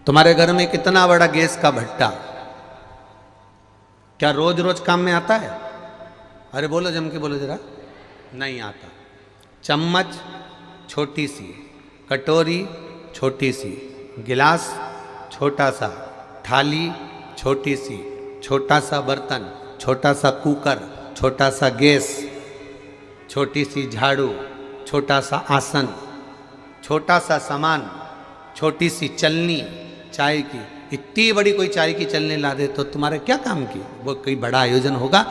तुम्हारे घर में कितना बड़ा गैस का भट्टा, क्या रोज रोज काम में आता है? अरे बोलो, जम के बोलो जरा। नहीं आता। चम्मच छोटी सी, कटोरी छोटी सी, गिलास छोटा सा, थाली छोटी सी, छोटा सा बर्तन, छोटा सा कुकर, छोटा सा गैस, छोटी सी झाड़ू, छोटा सा आसन, छोटा सा सामान, छोटी सी चलनी चाय की। इतनी बड़ी कोई चाय की चलनी ला दे तो तुम्हारे क्या काम की? वो कोई बड़ा आयोजन होगा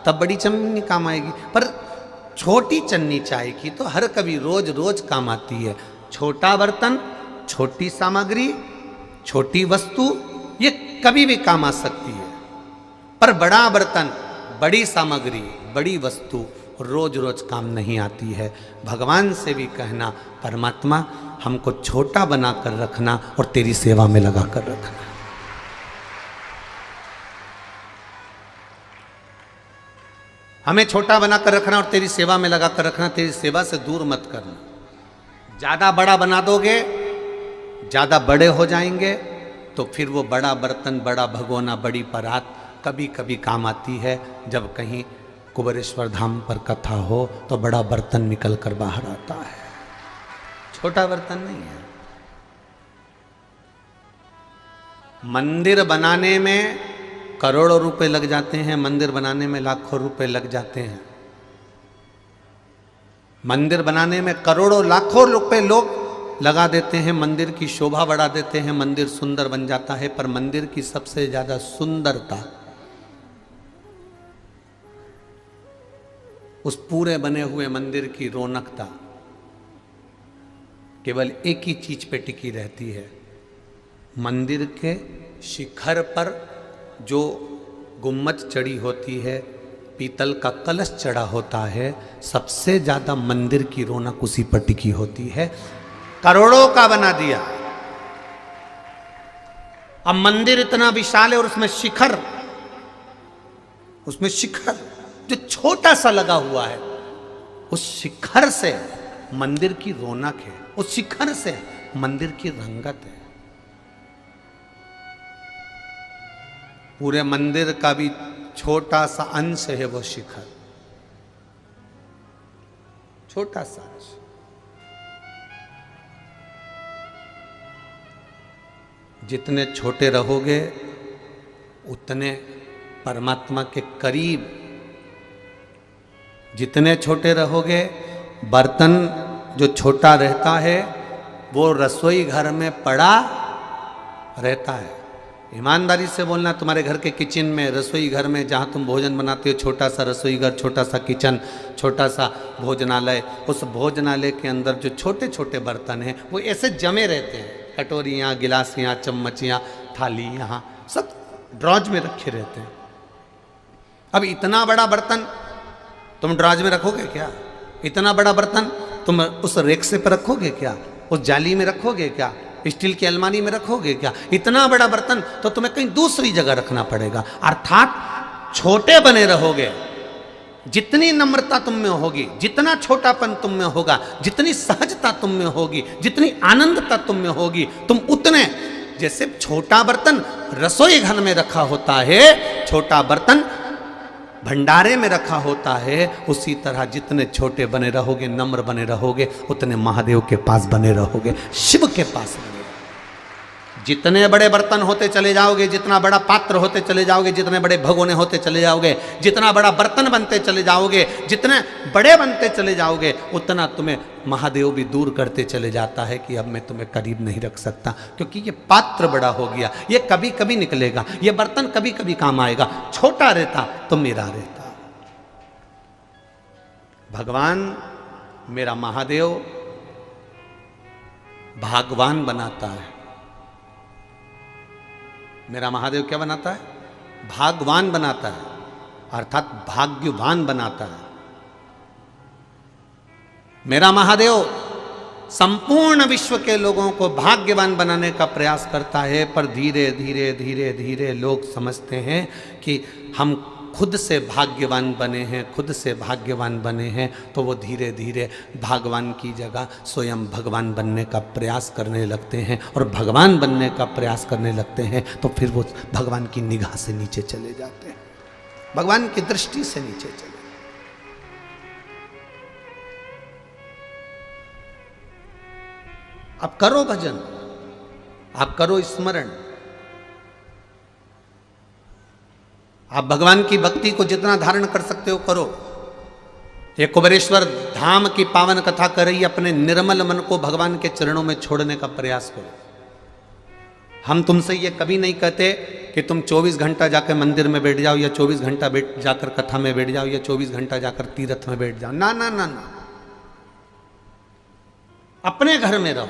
तब बड़ी चलनी काम आएगी, पर छोटी चन्नी चाय की तो हर कभी रोज रोज काम आती है। छोटा बर्तन, छोटी सामग्री, छोटी वस्तु, ये कभी भी काम आ सकती है, पर बड़ा बर्तन, बड़ी सामग्री, बड़ी वस्तु रोज रोज काम नहीं आती है। भगवान से भी कहना, परमात्मा हमको छोटा बना कर रखना और तेरी सेवा में लगा कर रखना। हमें छोटा बना कर रखना और तेरी सेवा में लगा कर रखना, तेरी सेवा से दूर मत करना। ज़्यादा बड़ा बना दोगे, ज़्यादा बड़े हो जाएंगे तो फिर वो बड़ा बर्तन, बड़ा भगोना, बड़ी परात कभी कभी काम आती है। जब कहीं कुबेरेश्वर धाम पर कथा हो तो बड़ा बर्तन निकल कर बाहर आता है, छोटा बर्तन नहीं है। मंदिर बनाने में करोड़ों रुपए लग जाते हैं, मंदिर बनाने में लाखों रुपए लग जाते हैं। मंदिर बनाने में करोड़ों लाखों रुपए लोग लगा देते हैं, मंदिर की शोभा बढ़ा देते हैं, मंदिर सुंदर बन जाता है। पर मंदिर की सबसे ज्यादा सुंदरता उस पूरे बने हुए मंदिर की रौनकता केवल एक ही चीज पे टिकी रहती है। मंदिर के शिखर पर जो गुम्मत चढ़ी होती है, पीतल का कलश चढ़ा होता है, सबसे ज्यादा मंदिर की रौनक उसी पर टिकी होती है। करोड़ों का बना दिया। अब मंदिर इतना विशाल है और उसमें शिखर जो छोटा सा लगा हुआ है, उस शिखर से मंदिर की रौनक है, उस शिखर से मंदिर की रंगत है। पूरे मंदिर का भी छोटा सा अंश है वो शिखर, छोटा सा अंश। जितने छोटे रहोगे उतने परमात्मा के करीब, जितने छोटे रहोगे। बर्तन जो छोटा रहता है वो रसोई घर में पड़ा रहता है। ईमानदारी से बोलना, तुम्हारे घर के किचन में, रसोई घर में जहाँ तुम भोजन बनाते हो, छोटा सा रसोई घर, छोटा सा किचन, छोटा सा भोजनालय, उस भोजनालय के अंदर जो छोटे छोटे बर्तन हैं वो ऐसे जमे रहते हैं। कटोरियाँ, गिलासियाँ, चम्मचियाँ, थाली यहाँ सब ड्रॉज में रखे रहते हैं। अब इतना बड़ा बर्तन तुम ड्रॉज में रखोगे क्या? इतना बड़ा बर्तन तुम उस रेक से पर रखोगे क्या? उस जाली में रखोगे क्या? स्टील की अलमारी में रखोगे क्या? इतना बड़ा बर्तन तो तुम्हें कहीं दूसरी जगह रखना पड़ेगा। अर्थात छोटे बने रहोगे, जितनी नम्रता तुम में होगी, जितना छोटापन तुम में होगा, जितनी सहजता तुम में होगी, जितनी आनंदता तुम में होगी, तुम उतने, जैसे छोटा बर्तन रसोई घर में रखा होता है, छोटा बर्तन भंडारे में रखा होता है, उसी तरह जितने छोटे बने रहोगे, नम्र बने रहोगे, उतने महादेव के पास बने रहोगे, शिव के पास बने रहोगे। जितने बड़े बर्तन होते चले जाओगे, जितना बड़ा पात्र होते चले जाओगे, जितने बड़े भगोने होते चले जाओगे, जितना बड़ा बर्तन बनते चले जाओगे, जितने बड़े बनते चले जाओगे, उतना तुम्हें महादेव भी दूर करते चले जाता है कि अब मैं तुम्हें करीब नहीं रख सकता, क्योंकि ये पात्र बड़ा हो गया, ये कभी कभी निकलेगा, ये बर्तन कभी कभी काम आएगा। छोटा रहता तो मेरा रहता। भगवान मेरा महादेव भागवान बनाता है। मेरा महादेव क्या बनाता है? भागवान बनाता है, अर्थात भाग्यवान बनाता है। मेरा महादेव संपूर्ण विश्व के लोगों को भाग्यवान बनाने का प्रयास करता है, पर धीरे धीरे धीरे धीरे लोग समझते हैं कि हम खुद से भाग्यवान बने हैं, खुद से भाग्यवान बने हैं, तो वो धीरे धीरे भगवान की जगह स्वयं भगवान बनने का प्रयास करने लगते हैं। और भगवान बनने का प्रयास करने लगते हैं तो फिर वो भगवान की निगाह से नीचे चले जाते हैं, भगवान की दृष्टि से नीचे चले। आप करो भजन, आप करो स्मरण, आप भगवान की भक्ति को जितना धारण कर सकते हो करो। ये कुबेरेश्वर धाम की पावन कथा कर रही, अपने निर्मल मन को भगवान के चरणों में छोड़ने का प्रयास करो। हम तुमसे ये कभी नहीं कहते कि तुम 24 घंटा जाकर मंदिर में बैठ जाओ, या 24 घंटा जाकर कथा में बैठ जाओ, या 24 घंटा जाकर तीर्थ में बैठ जाओ। ना ना ना ना, अपने घर में रहो।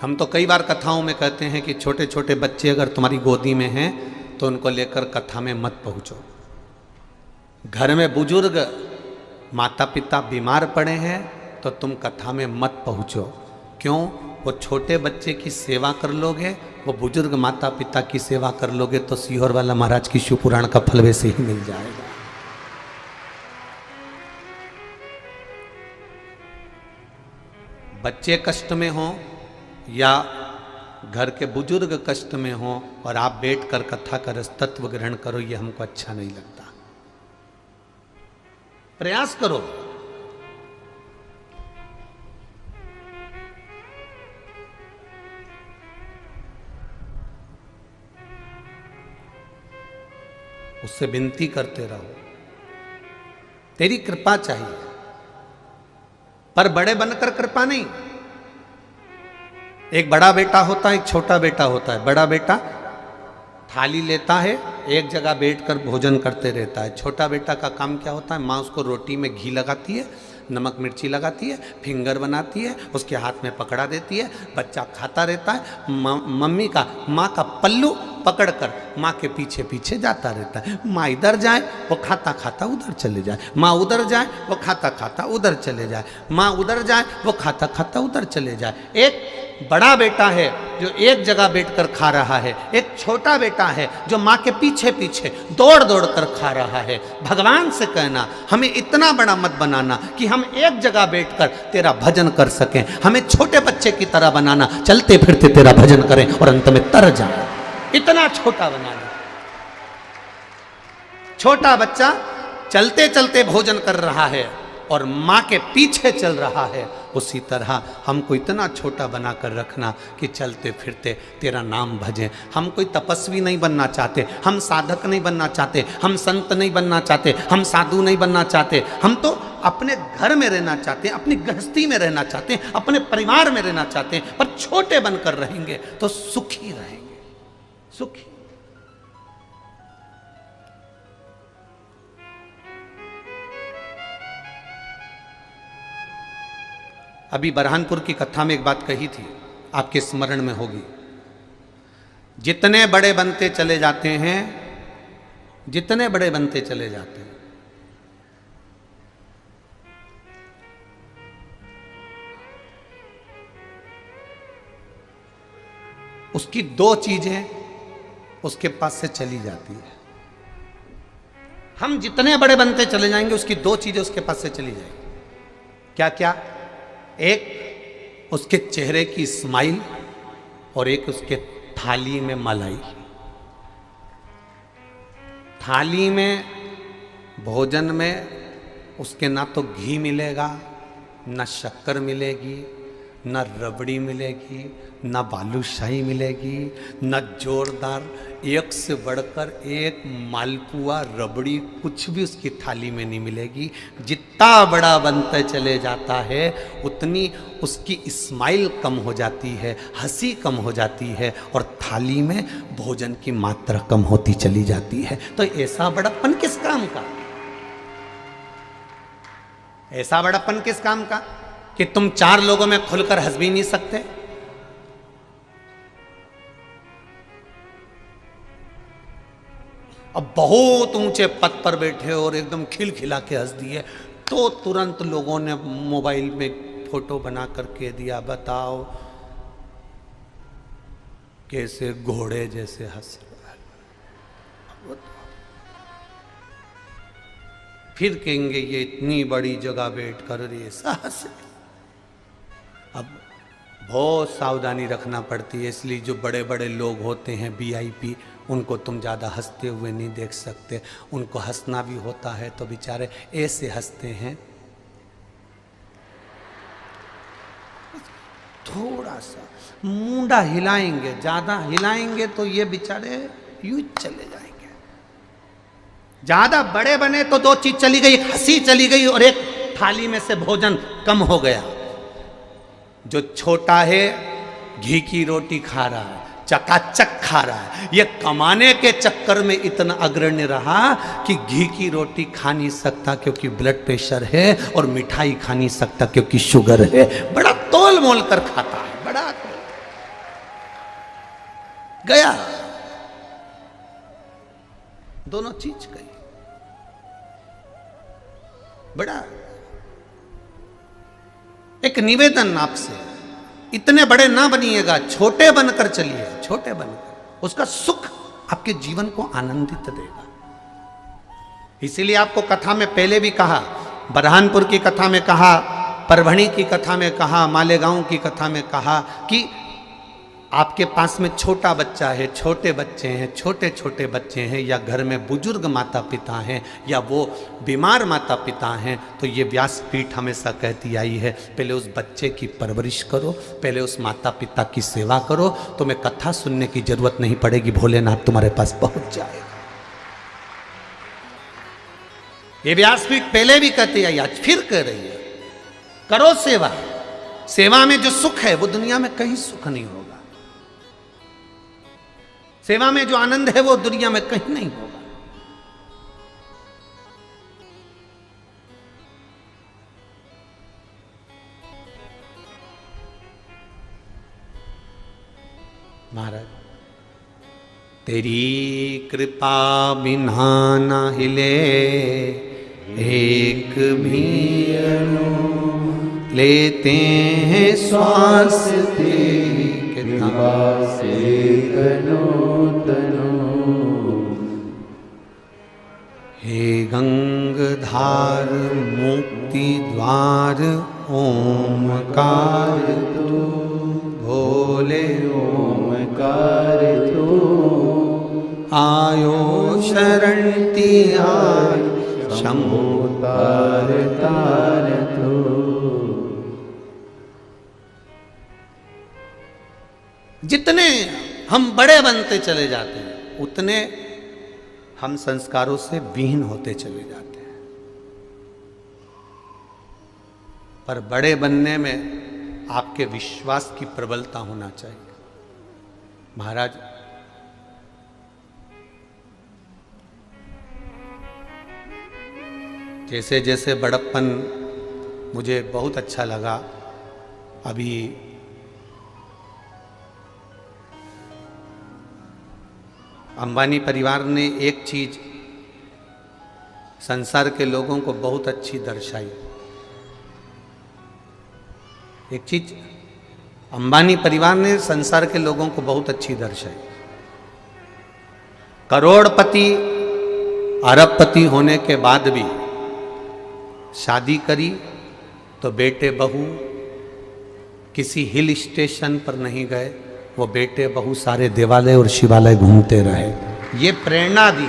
हम तो कई बार कथाओं में कहते हैं कि छोटे छोटे बच्चे अगर तुम्हारी गोदी में हैं तो उनको लेकर कथा में मत पहुंचो। घर में बुजुर्ग माता पिता बीमार पड़े हैं तो तुम कथा में मत पहुंचो। क्यों? वो छोटे बच्चे की सेवा कर लोगे, वो बुजुर्ग माता पिता की सेवा कर लोगे तो सीहोर वाला महाराज की शिव पुराण का फल वैसे ही मिल जाएगा। बच्चे कष्ट में हो या घर के बुजुर्ग कष्ट में हो और आप बैठकर कथा का रस तत्व ग्रहण करो, ये हमको अच्छा नहीं लगता। प्रयास करो। उससे विनती करते रहो, तेरी कृपा चाहिए, पर बड़े बनकर कृपा नहीं। एक बड़ा बेटा होता है, एक छोटा बेटा होता है। बड़ा बेटा थाली लेता है, एक जगह बैठकर भोजन करते रहता है। छोटा बेटा का काम क्या होता है? माँ उसको रोटी में घी लगाती है, नमक मिर्ची लगाती है, फिंगर बनाती है, उसके हाथ में पकड़ा देती है, बच्चा खाता रहता है। माँ का पल्लू पकड़कर माँ के पीछे पीछे जाता रहता है। माँ इधर जाए वो खाता खाता उधर चले जाए, माँ उधर जाए वो खाता खाता उधर चले जाए, माँ उधर जाए वो खाता खाता उधर चले जाए। एक बड़ा बेटा है जो एक जगह बैठकर खा रहा है, एक छोटा बेटा है जो माँ के पीछे पीछे दौड़ दौड़ कर खा रहा है। भगवान से कहना हमें इतना बड़ा मत बनाना कि हम एक जगह बैठकर तेरा भजन कर सकें, हमें छोटे बच्चे की तरह बनाना, चलते फिरते तेरा भजन करें और अंत में तर जाए। इतना छोटा बनाना। छोटा बच्चा चलते चलते भोजन कर रहा है और माँ के पीछे चल रहा है, उसी तरह हमको इतना छोटा बनाकर रखना कि चलते फिरते तेरा नाम भजें। हम कोई तपस्वी नहीं बनना चाहते, हम साधक नहीं बनना चाहते, हम संत नहीं बनना चाहते, हम साधु नहीं बनना चाहते। हम तो अपने घर में रहना चाहते हैं, अपनी गृहस्थी में रहना चाहते हैं, अपने परिवार में रहना चाहते हैं, पर छोटे बनकर रहेंगे तो सुखी रहेंगे, सुखी। अभी बरहानपुर की कथा में एक बात कही थी, आपके स्मरण में होगी। जितने बड़े बनते चले जाते हैं, जितने बड़े बनते चले जाते हैं, उसकी दो चीजें उसके पास से चली जाती है। हम जितने बड़े बनते चले जाएंगे उसकी दो चीजें उसके पास से चली जाएंगी। क्या क्या? एक उसके चेहरे की स्माइल और एक उसके थाली में मलाई। थाली में भोजन में उसके ना तो घी मिलेगा, ना शक्कर मिलेगी, न रबड़ी मिलेगी, न बालूशाही मिलेगी, न जोरदार एक से बढ़कर एक मालपुआ रबड़ी कुछ भी उसकी थाली में नहीं मिलेगी। जितना बड़ा बनता चले जाता है उतनी उसकी स्माइल कम हो जाती है, हंसी कम हो जाती है और थाली में भोजन की मात्रा कम होती चली जाती है। तो ऐसा बड़प्पन किस काम का? ऐसा बड़प्पन किस काम का कि तुम चार लोगों में खुलकर हंस भी नहीं सकते? अब बहुत ऊंचे पद पर बैठे और एकदम खिलखिला के हंस दिए तो तुरंत लोगों ने मोबाइल में फोटो बना करके दिया, बताओ कैसे घोड़े जैसे हंस रहा है। फिर कहेंगे ये इतनी बड़ी जगह बैठ कर रे साहस। अब बहुत सावधानी रखना पड़ती है, इसलिए जो बड़े बड़े लोग होते हैं VIP, उनको तुम ज़्यादा हंसते हुए नहीं देख सकते। उनको हंसना भी होता है तो बेचारे ऐसे हंसते हैं, थोड़ा सा मुंडा हिलाएंगे, ज़्यादा हिलाएंगे तो ये बेचारे यूं चले जाएंगे। ज़्यादा बड़े बने तो दो चीज़ चली गई, एक हंसी चली गई और एक थाली में से भोजन कम हो गया। जो छोटा है घी की रोटी खा रहा है, चकाचक खा रहा है, ये कमाने के चक्कर में इतना अग्रणी रहा कि घी की रोटी खा नहीं सकता क्योंकि ब्लड प्रेशर है, और मिठाई खा नहीं सकता क्योंकि शुगर है। बड़ा तोल मोल कर खाता है, बड़ा गया, दोनों चीज गई। बड़ा एक निवेदन आपसे, इतने बड़े ना बनिएगा, छोटे बनकर चलिए, छोटे बनकर, उसका सुख आपके जीवन को आनंदित देगा। इसीलिए आपको कथा में पहले भी कहा, बरहानपुर की कथा में कहा, परभणी की कथा में कहा, मालेगांव की कथा में कहा कि आपके पास में छोटा बच्चा है, छोटे बच्चे हैं, छोटे छोटे बच्चे हैं, या घर में बुजुर्ग माता पिता हैं, या वो बीमार माता पिता हैं, तो ये व्यासपीठ हमेशा कहती आई है, पहले उस बच्चे की परवरिश करो, पहले उस माता पिता की सेवा करो, तुम्हें कथा सुनने की जरूरत नहीं पड़ेगी, भोलेनाथ तुम्हारे पास पहुंच जाएगा। ये व्यासपीठ पहले भी कहती आई, आज फिर कह रही है, करो सेवा। सेवा में जो सुख है वो दुनिया में कहीं सुख नहीं होगा। सेवा में जो आनंद है वो दुनिया में कहीं नहीं होगा। महाराज, तेरी कृपा बिना ना हिले एक भी अणु, लेते हैं श्वास तेरी कृपा से तनो तनो। हे गंगधार मुक्ति द्वार ओमकार तू, भोले ओमकार तू, आयो शरण तिहार शंभो तार तार तू। जितने हम बड़े बनते चले जाते हैं, उतने हम संस्कारों से विहीन होते चले जाते हैं। पर बड़े बनने में आपके विश्वास की प्रबलता होना चाहिए। महाराज, जैसे जैसे बड़प्पन मुझे बहुत अच्छा लगा, अभी अंबानी परिवार ने एक चीज संसार के लोगों को बहुत अच्छी दर्शाई। एक चीज अंबानी परिवार ने संसार के लोगों को बहुत अच्छी दर्शाई। करोड़पति अरबपति होने के बाद भी शादी करी तो बेटे बहू किसी हिल स्टेशन पर नहीं गए, वो बेटे बहू सारे देवालय और शिवालय घूमते रहे। ये प्रेरणा दी।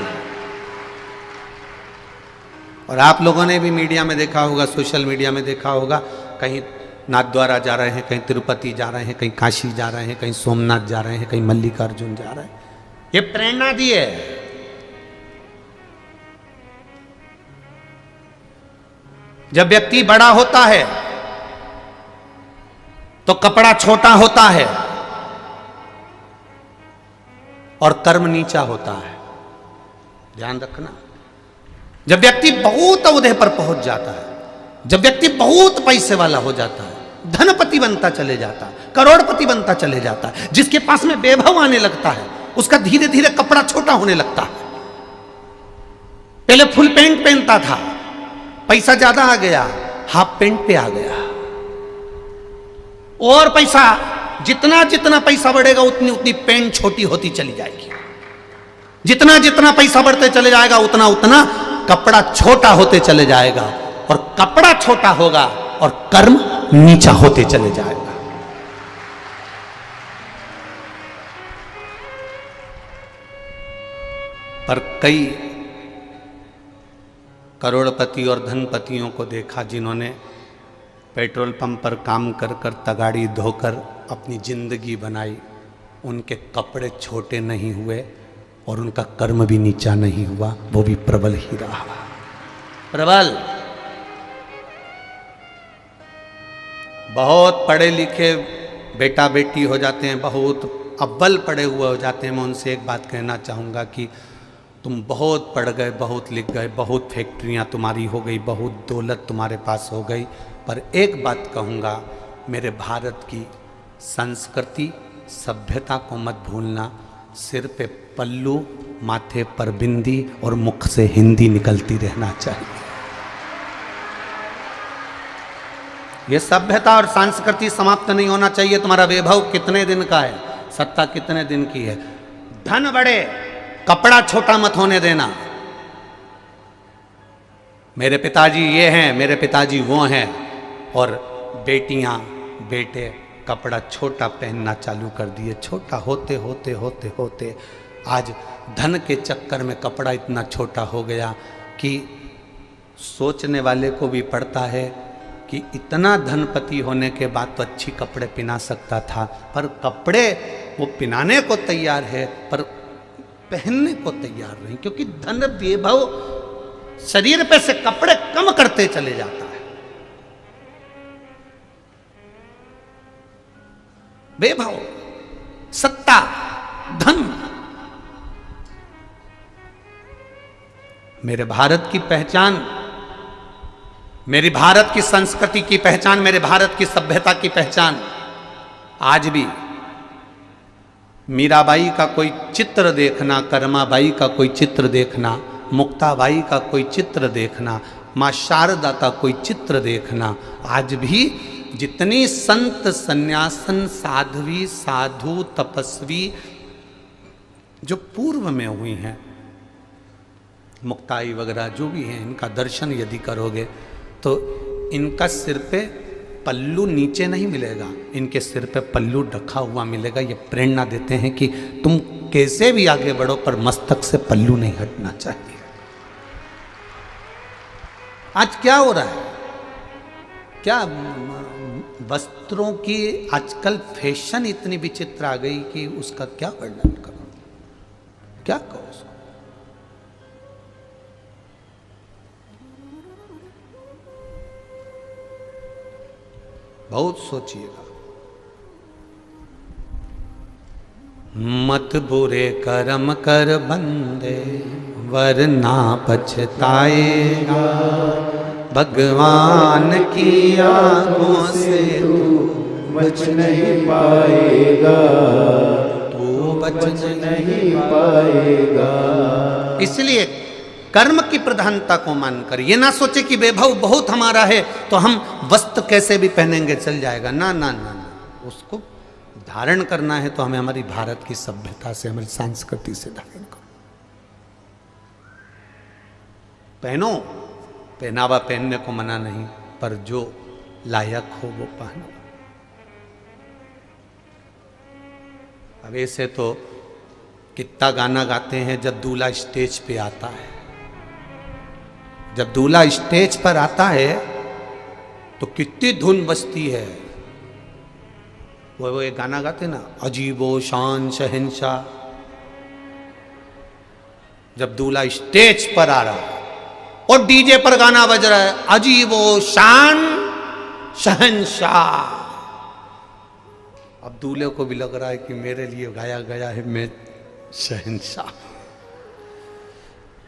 और आप लोगों ने भी मीडिया में देखा होगा, सोशल मीडिया में देखा होगा, कहीं नाथद्वारा जा रहे हैं, कहीं तिरुपति जा रहे हैं, कहीं काशी जा रहे हैं, कहीं सोमनाथ जा रहे हैं, कहीं मल्लिकार्जुन जा रहे हैं। ये प्रेरणा दी है। जब व्यक्ति बड़ा होता है तो कपड़ा छोटा होता है और कर्म नीचा होता है, ध्यान रखना। जब व्यक्ति बहुत ओहदे पर पहुंच जाता है, जब व्यक्ति बहुत पैसे वाला हो जाता है, धनपति बनता चले जाता है, करोड़पति बनता चले जाता है, जिसके पास में वैभव आने लगता है, उसका धीरे धीरे कपड़ा छोटा होने लगता है। पहले फुल पैंट पहनता था, पैसा ज्यादा आ गया, हाफ पैंट पे आ गया, और पैसा जितना जितना पैसा बढ़ेगा उतनी उतनी पैंट छोटी होती चली जाएगी। जितना जितना पैसा बढ़ते चले जाएगा उतना उतना कपड़ा छोटा होते चले जाएगा, और कपड़ा छोटा होगा और कर्म नीचा होते चले जाएगा। पर कई करोड़पति और धनपतियों को देखा जिन्होंने पेट्रोल पंप पर काम कर कर तगाड़ी धोकर अपनी जिंदगी बनाई, उनके कपड़े छोटे नहीं हुए और उनका कर्म भी नीचा नहीं हुआ, वो भी प्रबल ही रहा। प्रबल। बहुत पढ़े लिखे बेटा बेटी हो जाते हैं, बहुत अव्वल पढ़े हुए हो जाते हैं। मैं उनसे एक बात कहना चाहूँगा कि तुम बहुत पढ़ गए, बहुत लिख गए, बहुत फैक्ट्रियाँ तुम्हारी हो गई, बहुत दौलत तुम्हारे पास हो गई, पर एक बात कहूँगा, मेरे भारत की संस्कृति सभ्यता को मत भूलना। सिर पे पल्लू, माथे पर बिंदी और मुख से हिंदी निकलती रहना चाहिए। ये सभ्यता और संस्कृति समाप्त नहीं होना चाहिए। तुम्हारा वैभव कितने दिन का है, सत्ता कितने दिन की है, धन बढ़े, कपड़ा छोटा मत होने देना। मेरे पिताजी ये हैं, मेरे पिताजी वो हैं, और बेटियां बेटे कपड़ा छोटा पहनना चालू कर दिए। छोटा होते होते होते होते आज धन के चक्कर में कपड़ा इतना छोटा हो गया कि सोचने वाले को भी पड़ता है कि इतना धनपति होने के बाद तो अच्छी कपड़े पहना सकता था, पर कपड़े वो पहनाने को तैयार है पर पहनने को तैयार नहीं, क्योंकि धन वैभव शरीर पे से कपड़े कम करते चले जाता है। वैभव, सत्ता, धन। मेरे भारत की पहचान, मेरी भारत की संस्कृति की पहचान, मेरे भारत की सभ्यता की पहचान आज भी मीराबाई का कोई चित्र देखना, कर्माबाई का कोई चित्र देखना, मुक्ताबाई का कोई चित्र देखना, माँ शारदा का कोई चित्र देखना, आज भी जितनी संत सन्यासन साध्वी साधु तपस्वी जो पूर्व में हुई हैं, मुक्ताई वगैरह जो भी हैं, इनका दर्शन यदि करोगे तो इनका सिर पे पल्लू नीचे नहीं मिलेगा, इनके सिर पे पल्लू ढका हुआ मिलेगा। ये प्रेरणा देते हैं कि तुम कैसे भी आगे बढ़ो पर मस्तक से पल्लू नहीं हटना चाहिए। आज क्या हो रहा है, क्या वस्त्रों की आजकल फैशन इतनी विचित्र आ गई कि उसका क्या वर्णन करो, क्या कहो उसको। बहुत सोचिएगा। मत बुरे कर्म कर बंदे वरना पछताएगा, भगवान की आंखों से तू बच नहीं पाएगा, तू बच नहीं पाएगा। इसलिए कर्म की प्रधानता को मानकर ये ना सोचे कि वैभव बहुत हमारा है तो हम वस्त्र कैसे भी पहनेंगे चल जाएगा। ना ना ना ना, उसको धारण करना है तो हमें हमारी भारत की सभ्यता से, हमारी संस्कृति से धारण करो। पहनो, पहनावा पहनने को मना नहीं, पर जो लायक हो वो पहनो। अब ऐसे तो कितना गाना गाते हैं जब दूल्हा स्टेज पे आता है। जब दूल्हा स्टेज पर आता है तो कितनी धुन बजती है। वो एक गाना गाते ना, अजीबो शान शहंशाह। जब दूल्हा स्टेज पर आ रहा है और डीजे पर गाना बज रहा है, अजीबो शान शहंशाह। अब दूल्हे को भी लग रहा है कि मेरे लिए गाया गया है, मैं शहंशाह।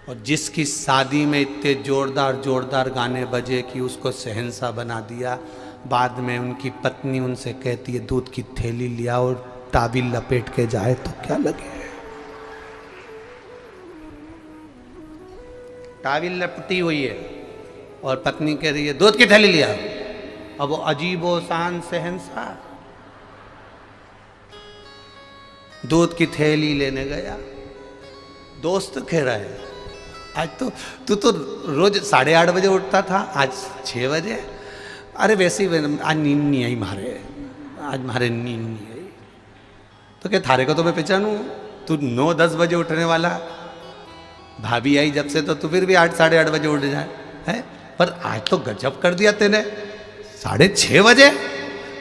और जिसकी शादी में इतने जोरदार जोरदार गाने बजे कि उसको शहंशाह बना दिया, बाद में उनकी पत्नी उनसे कहती है दूध की थैली लिया और ताबील लपेट के जाए तो क्या लगे। ताबील लपटी हुई है और पत्नी कह रही है दूध की थैली लिया। अब वो अजीबो शान शहंशाह दूध की थैली लेने गया, दोस्त कह रहा है आज तो तू तो रोज 8:30 बजे उठता था, आज 6 बजे। अरे वैसे ही आज नींद नहीं आई मारे, आज मारे नींद नहीं आई। तो क्या थारे को तो मैं पहचानूं, तू 9-10 बजे उठने वाला, भाभी आई जब से तो तू फिर भी 8-8:30 बजे उठ जाए है। पर आज तो गजब कर दिया तेने, 6:30 बजे,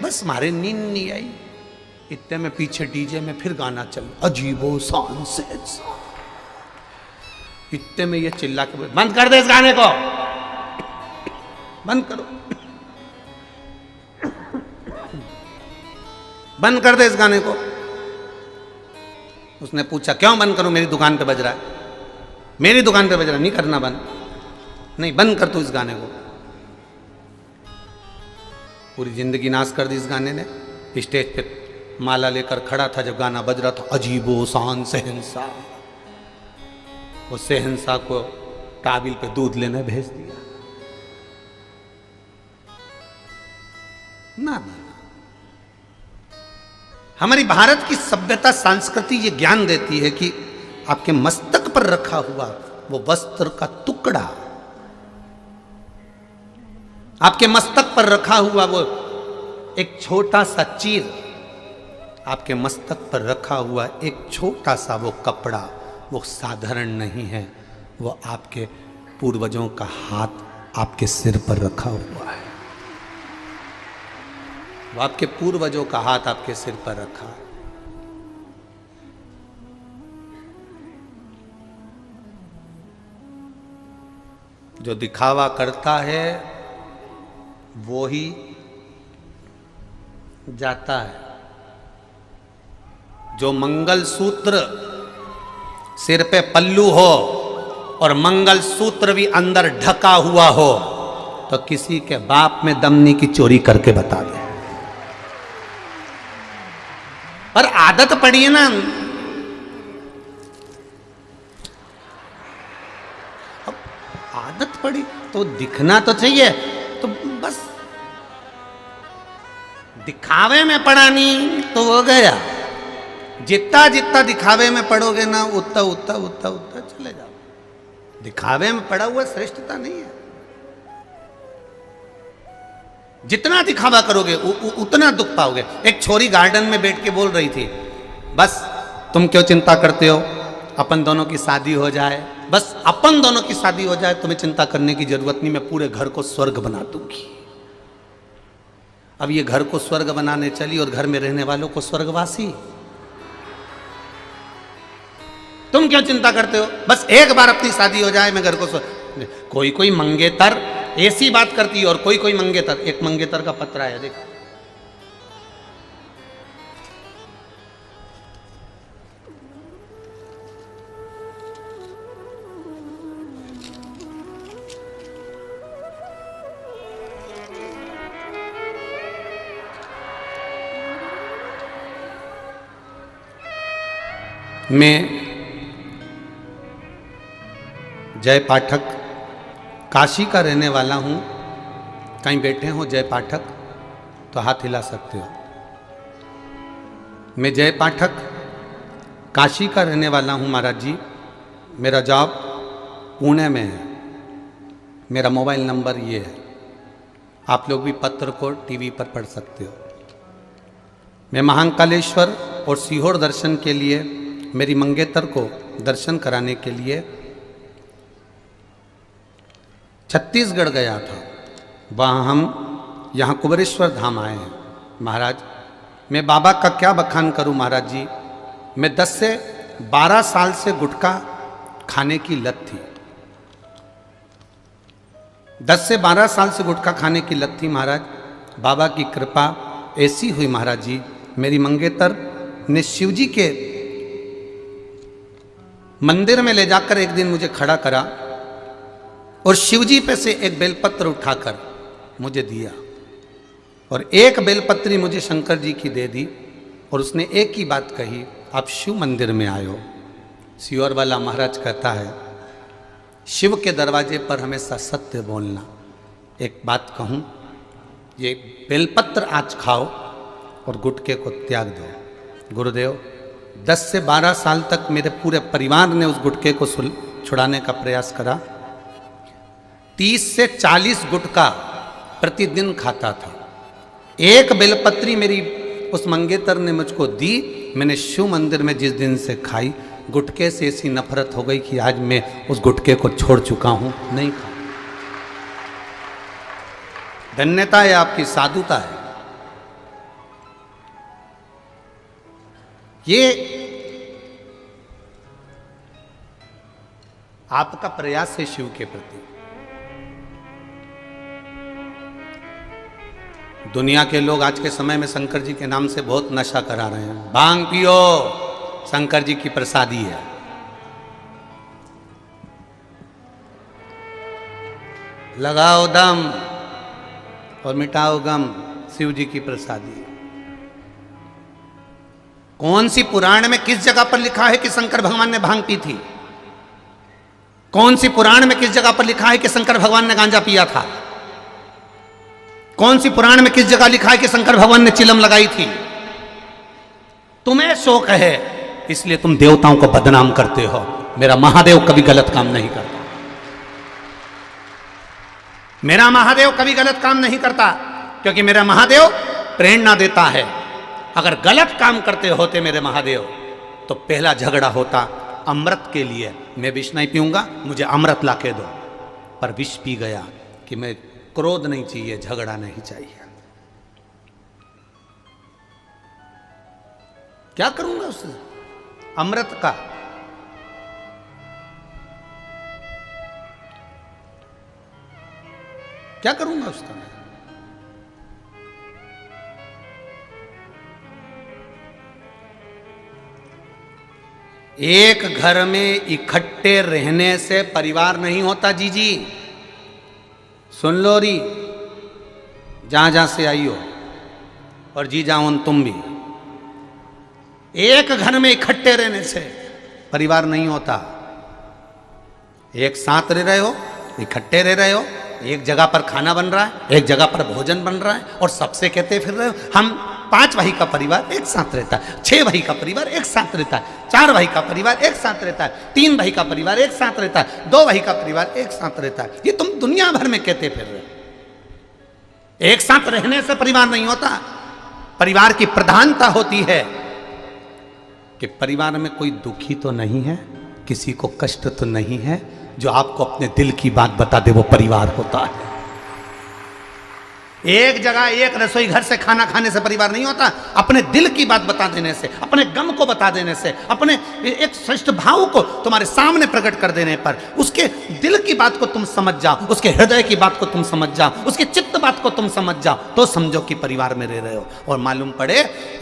बस मारे नींद नहीं आई। इतने में पीछे डीजे में फिर गाना चल, अजीबो शान से। इतने में ये चिल्ला के बंद कर दे इस गाने को, बंद करो, बंद कर दे इस गाने को। उसने पूछा क्यों बंद करूं, मेरी दुकान पे बज रहा है, मेरी दुकान पे बज रहा है, नहीं करना बंद, नहीं बंद कर तू इस गाने को। पूरी जिंदगी नाश कर दी इस गाने ने। स्टेज पे माला लेकर खड़ा था जब गाना बज रहा था, अजीबो शान शहंशाह। वो शहंशाह को काबिल पे दूध लेने भेज दिया। ना ना, हमारी भारत की सभ्यता संस्कृति ये ज्ञान देती है कि आपके मस्तक पर रखा हुआ वो वस्त्र का टुकड़ा, आपके मस्तक पर रखा हुआ वो एक छोटा सा चीर, आपके मस्तक पर रखा हुआ एक छोटा सा वो कपड़ा, वो साधारण नहीं है, वो आपके पूर्वजों का हाथ आपके सिर पर रखा हुआ है। वो आपके पूर्वजों का हाथ आपके सिर पर रखा है। जो दिखावा करता है वो ही जाता है। जो मंगल सूत्र सिर पे पल्लू हो और मंगल सूत्र भी अंदर ढका हुआ हो तो किसी के बाप में दमनी की चोरी करके बता दे। पर आदत पड़ी है ना, अब आदत पड़ी तो दिखना तो चाहिए, तो बस दिखावे में पड़ा नहीं तो हो गया। जितना जितना दिखावे में पड़ोगे ना उतना उतना उतना उतना चले जाओ। दिखावे में पड़ा हुआ श्रेष्ठता नहीं है। जितना दिखावा करोगे उतना दुख पाओगे। एक छोरी गार्डन में बैठ के बोल रही थी, बस तुम क्यों चिंता करते हो, अपन दोनों की शादी हो जाए, बस अपन दोनों की शादी हो जाए, तुम्हें चिंता करने की जरूरत नहीं, मैं पूरे घर को स्वर्ग बना दूंगी। अब ये घर को स्वर्ग बनाने चली और घर में रहने वालों को स्वर्गवासी। तुम क्यों चिंता करते हो, बस एक बार अपनी शादी हो जाए, मैं घर को स्वर्ग। कोई कोई मंगेतर ऐसी बात करती है और कोई कोई मंगेतर, एक मंगेतर का पत्र आया देखो, मैं जय पाठक काशी का रहने वाला हूँ। कहीं बैठे हो जय पाठक तो हाथ हिला सकते हो। मैं जय पाठक काशी का रहने वाला हूँ महाराज जी। मेरा जॉब पुणे में है। मेरा मोबाइल नंबर ये है, आप लोग भी पत्र को टीवी पर पढ़ सकते हो। मैं महाकालेश्वर और सीहोर दर्शन के लिए, मेरी मंगेतर को दर्शन कराने के लिए छत्तीसगढ़ गया था। वहाँ हम यहाँ कुबेरेश्वर धाम आए हैं। महाराज मैं बाबा का क्या बखान करूँ महाराज जी। मैं 10 से 12 साल से गुटखा खाने की लत थी। 10 से 12 साल से गुटखा खाने की लत थी महाराज। बाबा की कृपा ऐसी हुई महाराज जी, मेरी मंगेतर ने शिवजी के मंदिर में ले जाकर एक दिन मुझे खड़ा करा और शिवजी पे से एक बेलपत्र उठाकर मुझे दिया और एक बेलपत्री मुझे शंकर जी की दे दी और उसने एक ही बात कही, आप शिव मंदिर में आए हो। सीहोर वाला महाराज कहता है शिव के दरवाजे पर हमेशा सत्य बोलना। एक बात कहूँ, ये बेलपत्र आज खाओ और गुटके को त्याग दो। गुरुदेव 10 से 12 साल तक मेरे पूरे परिवार ने उस गुटखे को छुड़ाने का प्रयास करा। 30 से 40 गुटखा प्रतिदिन खाता था। एक बेलपत्री मेरी उस मंगेतर ने मुझको दी, मैंने शिव मंदिर में जिस दिन से खाई, गुटखे से ऐसी नफरत हो गई कि आज मैं उस गुटखे को छोड़ चुका हूं, नहीं खा। धन्यता है आपकी, साधुता है। ये आपका प्रयास है शिव के प्रति। दुनिया के लोग आज के समय में शंकर जी के नाम से बहुत नशा करा रहे हैं। भांग पियो, शंकर जी की प्रसादी है। लगाओ दम और मिटाओ गम, शिव जी की प्रसादी। कौन सी पुराण में किस जगह पर लिखा है कि शंकर भगवान ने भांग पी थी? कौन सी पुराण में किस जगह पर लिखा है कि शंकर भगवान ने गांजा पिया था? कौन सी पुराण में किस जगह लिखा है कि शंकर भगवान ने चिलम लगाई थी? तुम्हें शौक है इसलिए तुम देवताओं को बदनाम करते हो। मेरा महादेव कभी गलत काम नहीं करता। मेरा महादेव कभी गलत काम नहीं करता, क्योंकि मेरा महादेव प्रेरणा देता है। अगर गलत काम करते होते मेरे महादेव तो पहला झगड़ा होता अमृत के लिए। मैं विष नहीं पीऊंगा, मुझे अमृत ला के दो। पर विष पी गया कि मैं क्रोध नहीं चाहिए, झगड़ा नहीं चाहिए। क्या करूंगा उससे? अमृत का क्या करूंगा उसका? एक घर में इकट्ठे रहने से परिवार नहीं होता। जी सुन लो री, जहां जहां से आई हो, और जी जाओ तुम भी। एक घर में इकट्ठे रहने से परिवार नहीं होता। एक साथ रह रहे हो, इकट्ठे रह रहे हो, एक जगह पर खाना बन रहा है, एक जगह पर भोजन बन रहा है, और सबसे कहते फिर रहे हो हम 5 भाई का परिवार एक साथ रहता है, 6 भाई का परिवार एक साथ रहता है, 4 भाई का परिवार एक साथ रहता है, 3 भाई का परिवार एक साथ रहता है, 2 भाई का परिवार एक साथ रहता है। ये तुम दुनिया भर में कहते फिर रहे हो। एक साथ रहने से परिवार नहीं होता। परिवार की प्रधानता होती है कि परिवार में कोई दुखी तो नहीं है, किसी को कष्ट तो नहीं है, जो आपको अपने दिल की बात बता दे, वो परिवार होता है। एक जगह एक रसोई घर से खाना खाने से परिवार नहीं होता। अपने दिल की बात बता देने से, अपने गम को बता देने से, अपने एक श्रेष्ठ भाव को तुम्हारे सामने प्रकट कर देने पर, उसके दिल की बात को तुम समझ जाओ, उसके हृदय की बात को तुम समझ जाओ, उसके चित्त बात को तुम समझ जाओ, तो समझो कि परिवार में रह रहे हो। और मालूम पड़े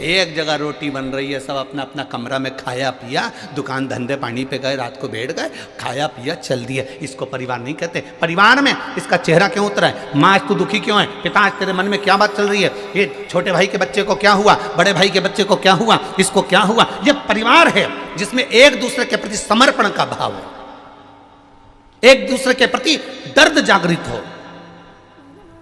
एक जगह रोटी बन रही है, सब अपना अपना कमरा में खाया पिया, दुकान धंधे पानी पे गए, रात को बैठ गए, खाया पिया चल दिए। इसको परिवार नहीं कहते। परिवार में इसका चेहरा क्यों उतरा है? माँ आज तू दुखी क्यों है? पिता तेरे मन में क्या बात चल रही है? ये छोटे भाई के बच्चे को क्या हुआ, बड़े भाई के बच्चे को क्या हुआ, इसको क्या हुआ? ये परिवार है जिसमें एक दूसरे के प्रति समर्पण का भाव है, एक दूसरे के प्रति दर्द जागृत हो,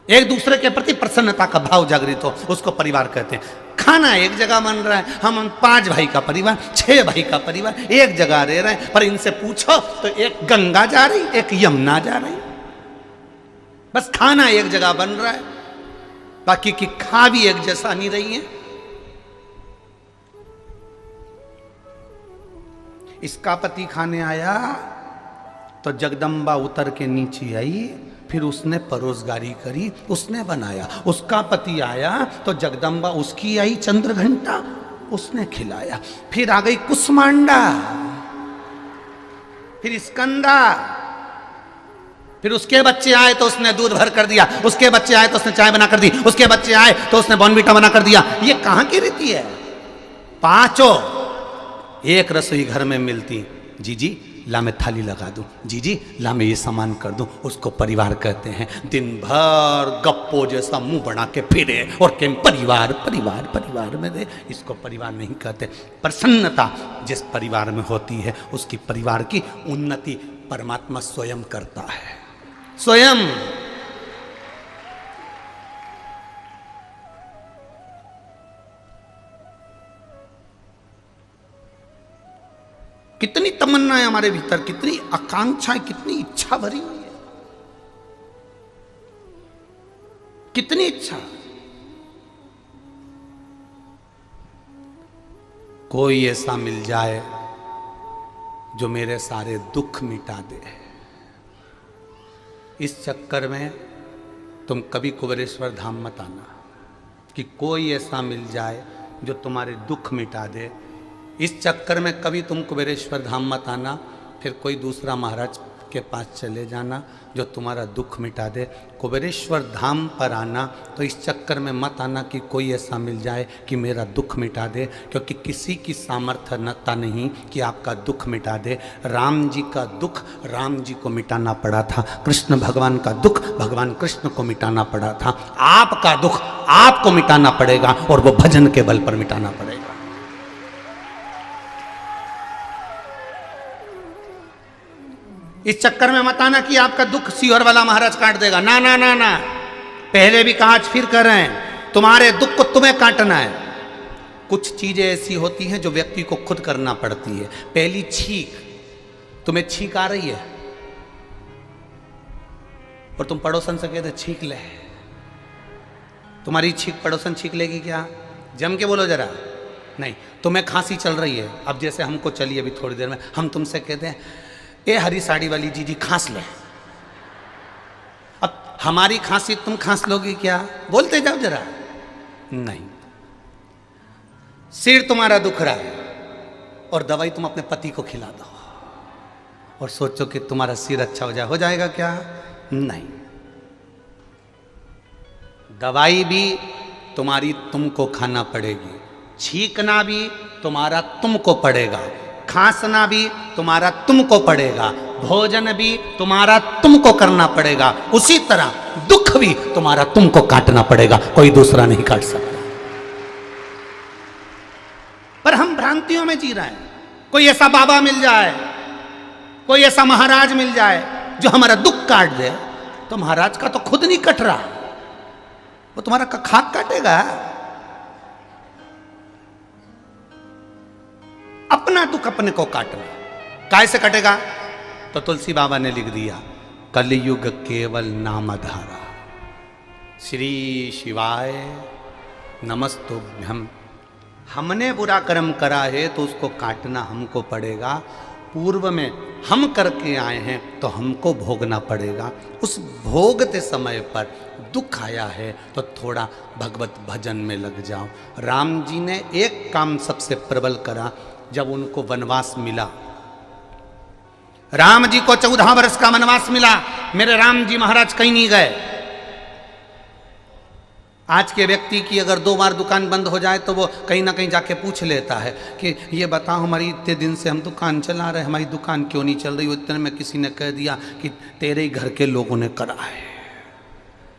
एक दूसरे के प्रति प्रसन्नता का भाव जागृत हो, उसको परिवार कहते हैं। खाना एक जगह बन रहा है, हम 5 भाई का परिवार, 6 भाई का परिवार एक जगह रह रहे हैं, पर इनसे पूछो तो एक गंगा जा रही, एक यमुना जा रही। बस खाना एक जगह बन रहा है, बाकी की खा भी एक जैसा नहीं रही है। इसका पति खाने आया तो जगदम्बा उतर के नीचे आई, फिर उसने परोसगारी करी, उसने बनाया। उसका पति आया तो जगदम्बा उसकी आई चंद्र घंटा, उसने खिलाया। फिर आ गई कुसमांडा, फिर स्कंदा, फिर उसके बच्चे आए तो उसने दूध भर कर दिया, उसके बच्चे आए तो उसने चाय बना कर दी, उसके बच्चे आए तो उसने बॉर्नवीटा बना कर दिया। ये कहां की रीति है? 5 एक रसोई घर में मिलती। जी ला मैं थाली लगा दूं, जी ला मैं ये सामान कर दूं। उसको परिवार कहते हैं। दिन भर गप्पो जैसा मुंह बना के फिरे और केम परिवार परिवार परिवार में दे, इसको परिवार नहीं कहते। प्रसन्नता जिस परिवार में होती है उसकी परिवार की उन्नति परमात्मा स्वयं करता है, स्वयं। कितनी तमन्नाएं हमारे भीतर, कितनी आकांक्षाएं, कितनी इच्छा भरी हुई है, कितनी इच्छा। कोई ऐसा मिल जाए जो मेरे सारे दुख मिटा दे। इस चक्कर में तुम कभी कुबेरेश्वर धाम मत आना कि कोई ऐसा मिल जाए जो तुम्हारे दुख मिटा दे। इस चक्कर में कभी तुम कुबेरेश्वर धाम मत आना, फिर कोई दूसरा महाराज के पास चले जाना जो तुम्हारा दुख मिटा दे। कुबेरेश्वर धाम पर आना तो इस चक्कर में मत आना कि कोई ऐसा मिल जाए कि मेरा दुख मिटा दे, क्योंकि किसी की सामर्थ्यता नहीं कि आपका दुख मिटा दे। राम जी का दुख राम जी को मिटाना पड़ा था, कृष्ण भगवान का दुख भगवान कृष्ण को मिटाना पड़ा था। आपका दुख आपको मिटाना पड़ेगा और वो भजन के बल पर मिटाना पड़ेगा। इस चक्कर में मत आना कि आपका दुख सीहोर वाला महाराज काट देगा। ना ना ना ना, पहले भी कहा, आज फिर कर रहे हैं, तुम्हारे दुख को तुम्हें काटना है। कुछ चीजें ऐसी होती हैं जो व्यक्ति को खुद करना पड़ती है। पहली छींक, तुम्हें छींक आ रही है और तुम पड़ोसन से कहते छींक ले, तुम्हारी छींक पड़ोसन छींक लेगी क्या? जम के बोलो जरा। नहीं, तुम्हें खांसी चल रही है, अब जैसे हमको चली अभी थोड़ी देर में, हम तुमसे कहते हैं ए हरी साड़ी वाली जीजी खांस ले, अब हमारी खांसी तुम खांस लोगी क्या? बोलते जाओ जरा। नहीं, सिर तुम्हारा दुख रहा है और दवाई तुम अपने पति को खिला दो और सोचो कि तुम्हारा सिर अच्छा हो जाए, हो जाएगा क्या? नहीं, दवाई भी तुम्हारी तुमको खाना पड़ेगी, छींकना भी तुम्हारा तुमको पड़ेगा, खांसना भी तुम्हारा तुमको पड़ेगा, भोजन भी तुम्हारा तुमको करना पड़ेगा। उसी तरह दुख भी तुम्हारा तुमको काटना पड़ेगा, कोई दूसरा नहीं काट सकता। पर हम भ्रांतियों में जी रहे हैं। कोई ऐसा बाबा मिल जाए, कोई ऐसा महाराज मिल जाए जो हमारा दुख काट दे, तो महाराज का तो खुद नहीं कट रहा, वो तुम्हारा खाक काटेगा। अपना दुख अपने को काटना, कैसे कटेगा? तो तुलसी बाबा ने लिख दिया, कलयुग केवल नाम धारा, श्री शिवाय नमस्तुभ्यम। हमने बुरा कर्म करा है तो उसको काटना हमको पड़ेगा। पूर्व में हम करके आए हैं तो हमको भोगना पड़ेगा। उस भोगते समय पर दुख आया है तो थोड़ा भगवत भजन में लग जाओ। राम जी ने एक काम सबसे प्रबल करा, जब उनको वनवास मिला, राम जी को 14 वर्ष का वनवास मिला, मेरे राम जी महाराज कहीं नहीं गए। आज के व्यक्ति की अगर 2 बार दुकान बंद हो जाए तो वो कहीं ना कहीं जाके पूछ लेता है कि ये बताओ, हमारी इतने दिन से हम दुकान चला रहे, हमारी दुकान क्यों नहीं चल रही? उतने में किसी ने कह दिया कि तेरे ही घर के लोगों ने करा है।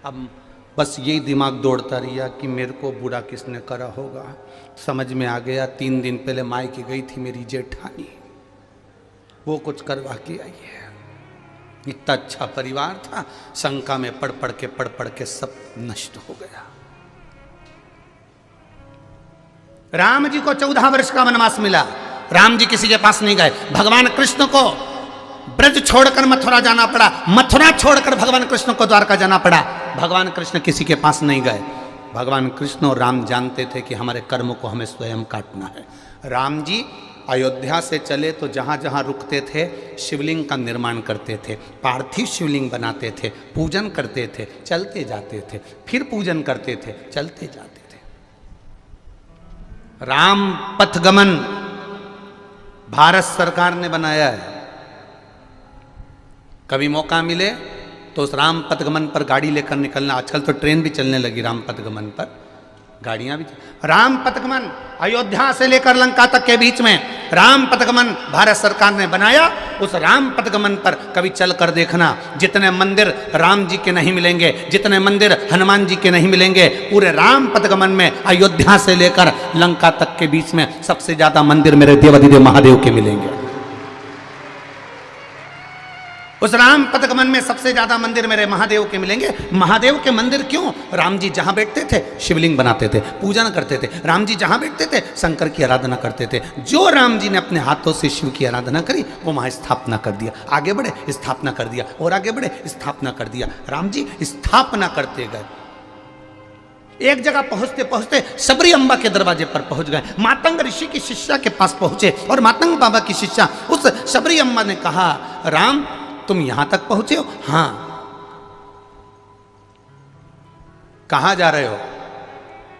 अब बस यही दिमाग दौड़ता रहा कि मेरे को बुरा किसने करा होगा। समझ में आ गया, 3 दिन पहले मायके गई थी मेरी जेठानी, वो कुछ करवा के आई है। इतना अच्छा परिवार था, शंका में पढ़ पढ़ के सब नष्ट हो गया। राम जी को 14 वर्ष का वनवास मिला, राम जी किसी के पास नहीं गए। भगवान कृष्ण को ब्रज छोड़कर मथुरा जाना पड़ा, मथुरा छोड़कर भगवान कृष्ण को द्वारका जाना पड़ा। भगवान कृष्ण किसी के पास नहीं गए। भगवान कृष्ण और राम जानते थे कि हमारे कर्मों को हमें स्वयं काटना है। राम जी अयोध्या से चले तो जहाँ जहाँ रुकते थे शिवलिंग का निर्माण करते थे, पार्थिव शिवलिंग बनाते थे, पूजन करते थे, चलते जाते थे, फिर पूजन करते थे, चलते जाते थे। राम पथगमन भारत सरकार ने बनाया है। कभी मौका मिले तो उस राम पथगमन पर गाड़ी लेकर निकलना। आजकल तो ट्रेन भी चलने लगी राम पथगमन पर, गाड़ियां भी। राम पथगमन अयोध्या से लेकर लंका तक के बीच में राम पथगमन भारत सरकार ने बनाया। उस राम पथगमन पर कभी चल कर देखना, जितने मंदिर राम जी के नहीं मिलेंगे, जितने मंदिर हनुमान जी के नहीं मिलेंगे, पूरे राम पथगमन में अयोध्या से लेकर लंका तक के बीच में सबसे ज्यादा मंदिर मेरे देवाधिदेव महादेव के मिलेंगे। उस राम पदकमन में सबसे ज्यादा मंदिर मेरे महादेव के मिलेंगे। महादेव के मंदिर क्यों? राम जी जहां बैठते थे शिवलिंग बनाते थे, पूजन करते थे। राम जी जहां बैठते थे शंकर की आराधना करते थे। जो राम जी ने अपने हाथों से शिव की आराधना करी वो वहां स्थापना कर दिया। आगे बढ़े स्थापना कर दिया, और आगे बढ़े स्थापना कर दिया। राम जी स्थापना करते गए। एक जगह पहुंचते पहुंचते सबरी अम्बा के दरवाजे पर पहुंच गए। मातंग ऋषि की शिष्या के पास पहुंचे और मातंग बाबा की शिष्या उस सबरी अम्बा ने कहा, राम तुम यहां तक पहुंचे हो? हां। कहां जा रहे हो?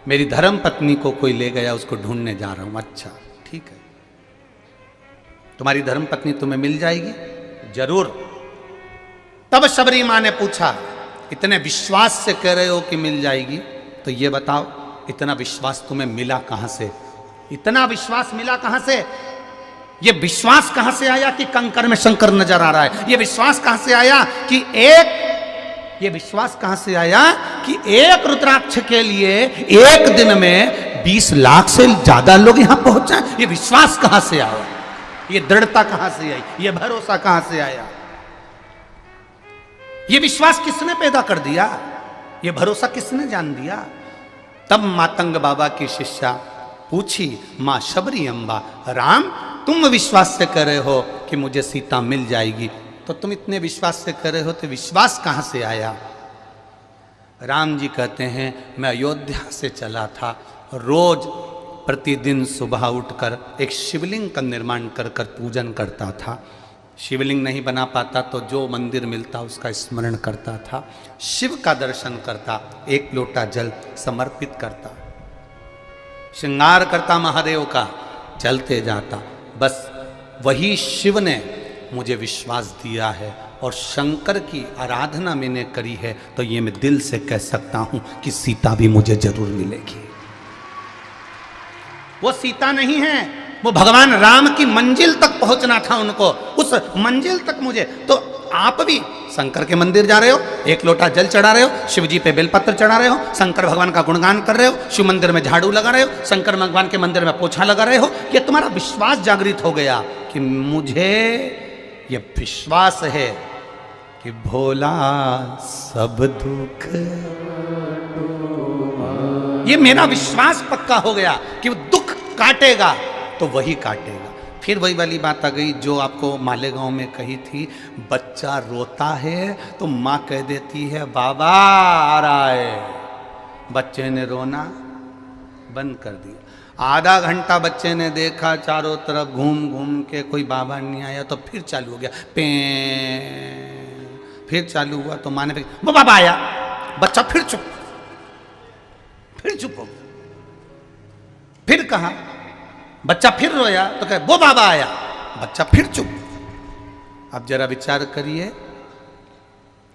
मेरी धर्म पत्नी को कोई ले गया, उसको ढूंढने जा रहा हूं। अच्छा ठीक है, तुम्हारी धर्म पत्नी तुम्हें मिल जाएगी? जरूर। तब शबरी मां ने पूछा, इतने विश्वास से कह रहे हो कि मिल जाएगी, तो ये बताओ इतना विश्वास तुम्हें मिला कहां से? इतना विश्वास मिला कहां से? ये विश्वास कहां से आया कि कंकर में शंकर नजर आ रहा है? ये विश्वास कहां से आया कि ये विश्वास कहां से आया कि एक रुद्राक्ष के लिए एक दिन में 20 लाख से ज्यादा लोग यहां पहुंच जाए? ये विश्वास कहां से आया? ये दृढ़ता कहां से आई? ये भरोसा कहां से आया? ये विश्वास किसने पैदा कर दिया? ये भरोसा किसने जान दिया? तब मातंग बाबा की शिष्या पूछी, मां शबरी अम्बा, राम तुम विश्वास से कह रहे हो कि मुझे सीता मिल जाएगी, तो तुम इतने विश्वास से कह रहे हो तो विश्वास कहां से आया? राम जी कहते हैं, मैं अयोध्या से चला था, रोज प्रतिदिन सुबह उठकर एक शिवलिंग का निर्माण कर कर पूजन करता था। शिवलिंग नहीं बना पाता तो जो मंदिर मिलता उसका स्मरण करता था, शिव का दर्शन करता, एक लोटा जल समर्पित करता, श्रृंगार करता महादेव का, चलते जाता। बस वही शिव ने मुझे विश्वास दिया है और शंकर की आराधना मैंने करी है, तो ये मैं दिल से कह सकता हूं कि सीता भी मुझे जरूर मिलेगी। वो सीता नहीं है, वो भगवान राम की मंजिल तक पहुंचना था उनको, उस मंजिल तक मुझे। तो आप भी शंकर के मंदिर जा रहे हो, एक लोटा जल चढ़ा रहे हो, शिव जी पे बेलपत्र चढ़ा रहे हो, शंकर भगवान का गुणगान कर रहे हो, शिव मंदिर में झाड़ू लगा रहे हो, शंकर भगवान के मंदिर में पोछा लगा रहे हो, ये तुम्हारा विश्वास जागृत हो गया कि मुझे ये विश्वास है कि भोला सब दुख, ये मेरा विश्वास पक्का हो गया कि वो दुख काटेगा तो वही काटेगा। फिर वही वाली बात आ गई जो आपको मालेगांव में कही थी, बच्चा रोता है तो माँ कह देती है बाबा आ रहा है, बच्चे ने रोना बंद कर दिया। आधा घंटा बच्चे ने देखा चारों तरफ घूम घूम के, कोई बाबा नहीं आया, तो फिर चालू हो गया पे, फिर चालू हुआ तो माँ ने वो बाबा आया, बच्चा फिर चुप हो गया। फिर कहा, बच्चा फिर रोया तो कहे वो बाबा आया, बच्चा फिर चुप। अब जरा विचार करिए,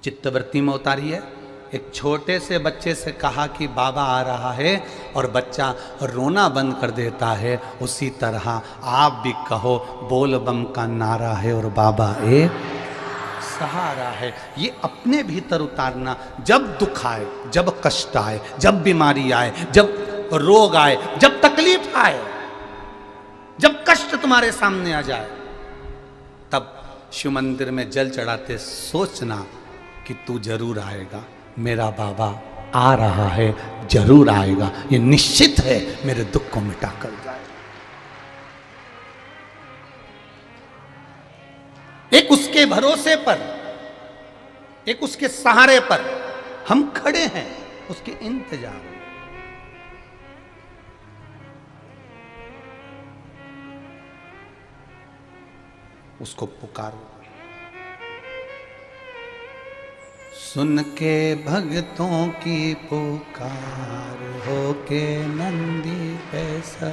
चित्तवृत्ति में उतारिए। एक छोटे से बच्चे से कहा कि बाबा आ रहा है और बच्चा रोना बंद कर देता है, उसी तरह आप भी कहो बोल बम का नारा है और बाबा एक सहारा है। ये अपने भीतर उतारना, जब दुख आए, जब कष्ट आए, जब बीमारी आए, जब रोग आए, जब तकलीफ आए, जब कष्ट तुम्हारे सामने आ जाए, तब शिव मंदिर में जल चढ़ाते सोचना कि तू जरूर आएगा, मेरा बाबा आ रहा है, जरूर आएगा, ये निश्चित है, मेरे दुख को मिटा कर जाए। एक उसके भरोसे पर, एक उसके सहारे पर हम खड़े हैं, उसके इंतजार में। उसको पुकारो। सुन के भक्तों की पुकार, होके नंदी पैसा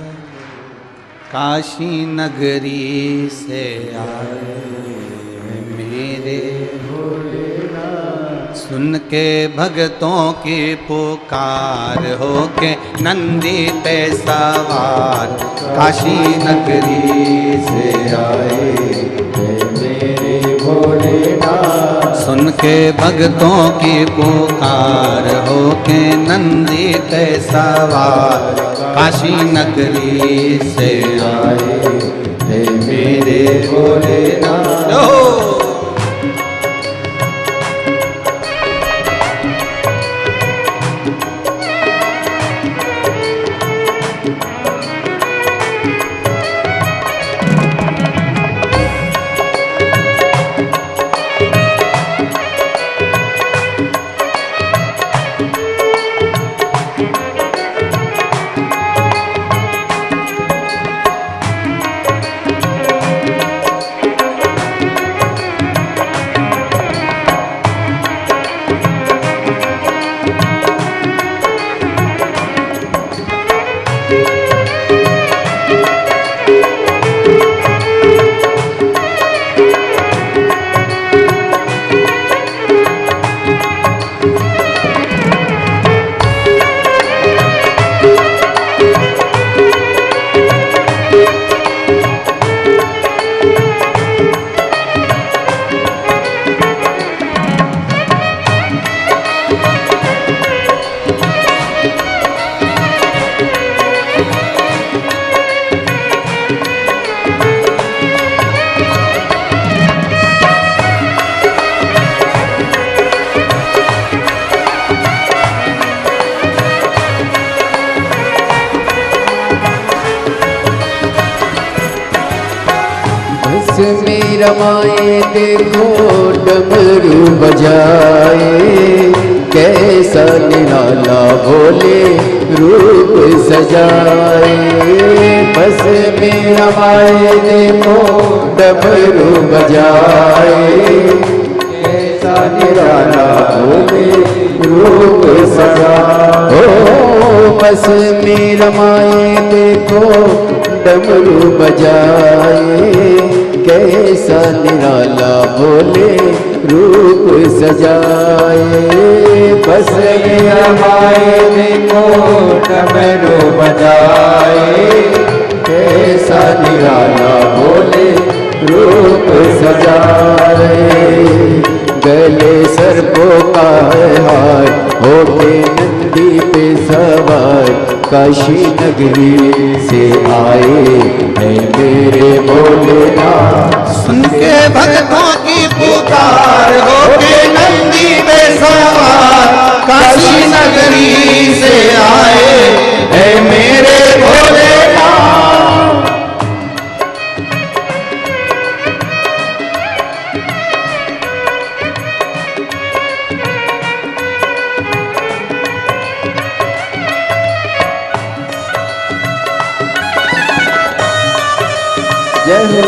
काशी नगरी से आए मेरे भोलेनाथ। सुन के भक्तों की पुकार, होके नंदी पे सवार काशी नगरी से आए मेरे भोलेनाथ। सुन के भक्तों की पुकार, होके नंदी पे सवार काशी नगरी से आए मेरे भोलेनाथ। बस में रमाए देखो डमरू बजाए, कैसा निराला भोले रूप सजाए। बस में रमाए देखो डमरू बजाए, कैसा निराला भोले रूप सजाए। ओ बस में रमाए देखो डमरू बजाए, कैसा निराला भोले रूप सजाए। बस में रमाए देखो डमरू बजाए, कैसा निराला भोले रूप सजाए। गले सर्पों का हार होके नंदी पे सवार, काशी नगरी से आए हैं मेरे भोलेनाथ। सुन के भक्तों की पुकार होके नंदी पे सवार, काशी नगरी से आए हैं मेरे भोलेनाथ। जय हो।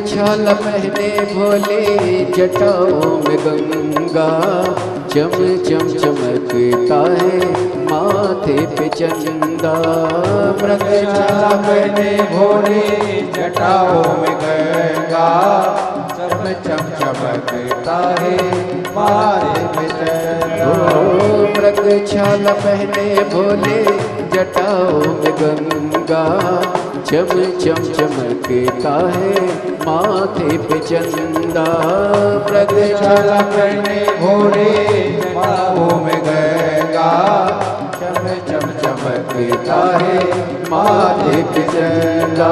छाल पहने भोले जटाओं में गंगा, चम चम चमकता है माथे पे चंदा। मृगशाला पहने भोले जटाओं में गंगा, चम चम चमकता है माथे पे चंदा। मृगशाला पहने भोले जटाओं में गंगा, चम चम चमकता है माथे पे चंदा। मृगशाला पहने भोले जटाओं में गंगा, चम चम चमकता है माथे पे चंदा।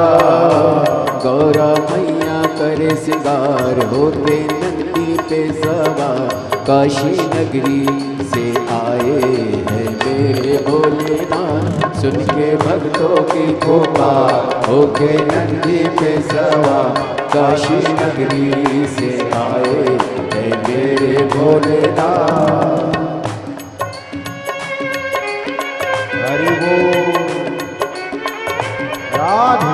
गौरा मैया करे सिंगार होते नंदी पे सवार, काशी नगरी से आए हैं मेरे भोलेनाथ। सुन के भक्तों की पुकार होके नंदी पे सवार, काशी नगरी से आए हैं मेरे भोलेनाथ। हरि बोल। राधे।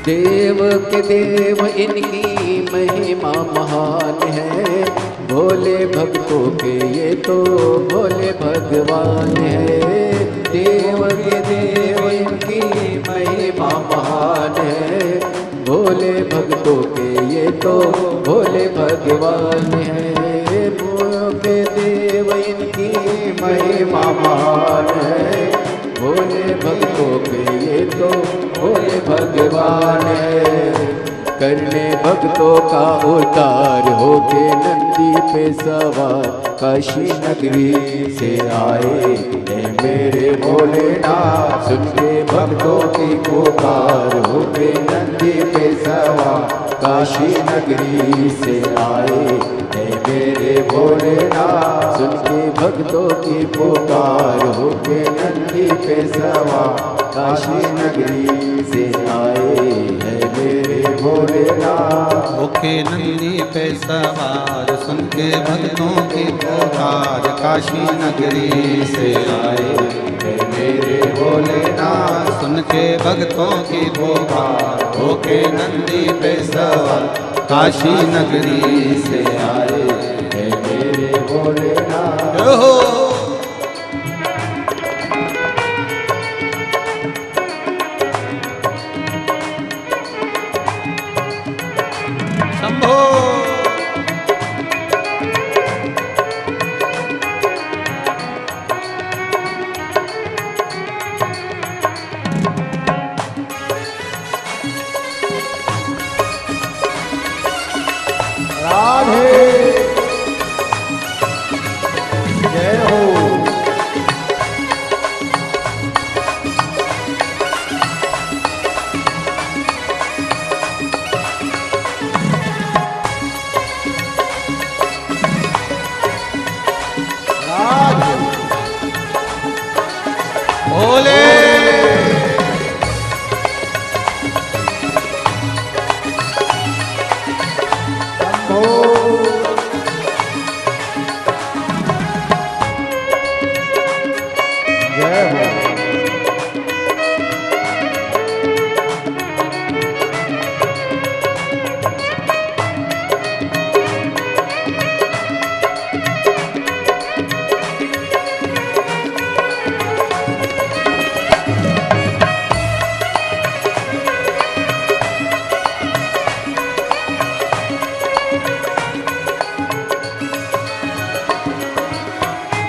देव के देव इनकी महिमा महान है, भोले भक्तों के ये तो भोले भगवान है। देव के देव इनकी महिमा महान है, भोले भक्तों के ये तो भोले भगवान है। भोले के देव इनकी महिमा महान है, भोले भक्तों के ये तो भोले भगवान है। करने भक्तों का उद्धार होके नंदी पे सवार काशी नगरी से आए हैं मेरे भोलेनाथ। सुन के भक्तों की पुकार होके नंदी पे सवार काशी नगरी से आए हैं मेरे भोलेनाथ। सुन के भक्तों की पुकार होके नंदी पे सवार काशी नगरी से आए हैं मेरे भोलेनाथ। होके नंदी पे सवार सुन के भक्तों की पुकार काशी नगरी से आए हैं मेरे भोलेनाथ। सुन के भक्तों की पुकार होके नंदी पे सवार काशी नगरी से आए हैं मेरे भोलेनाथ। हो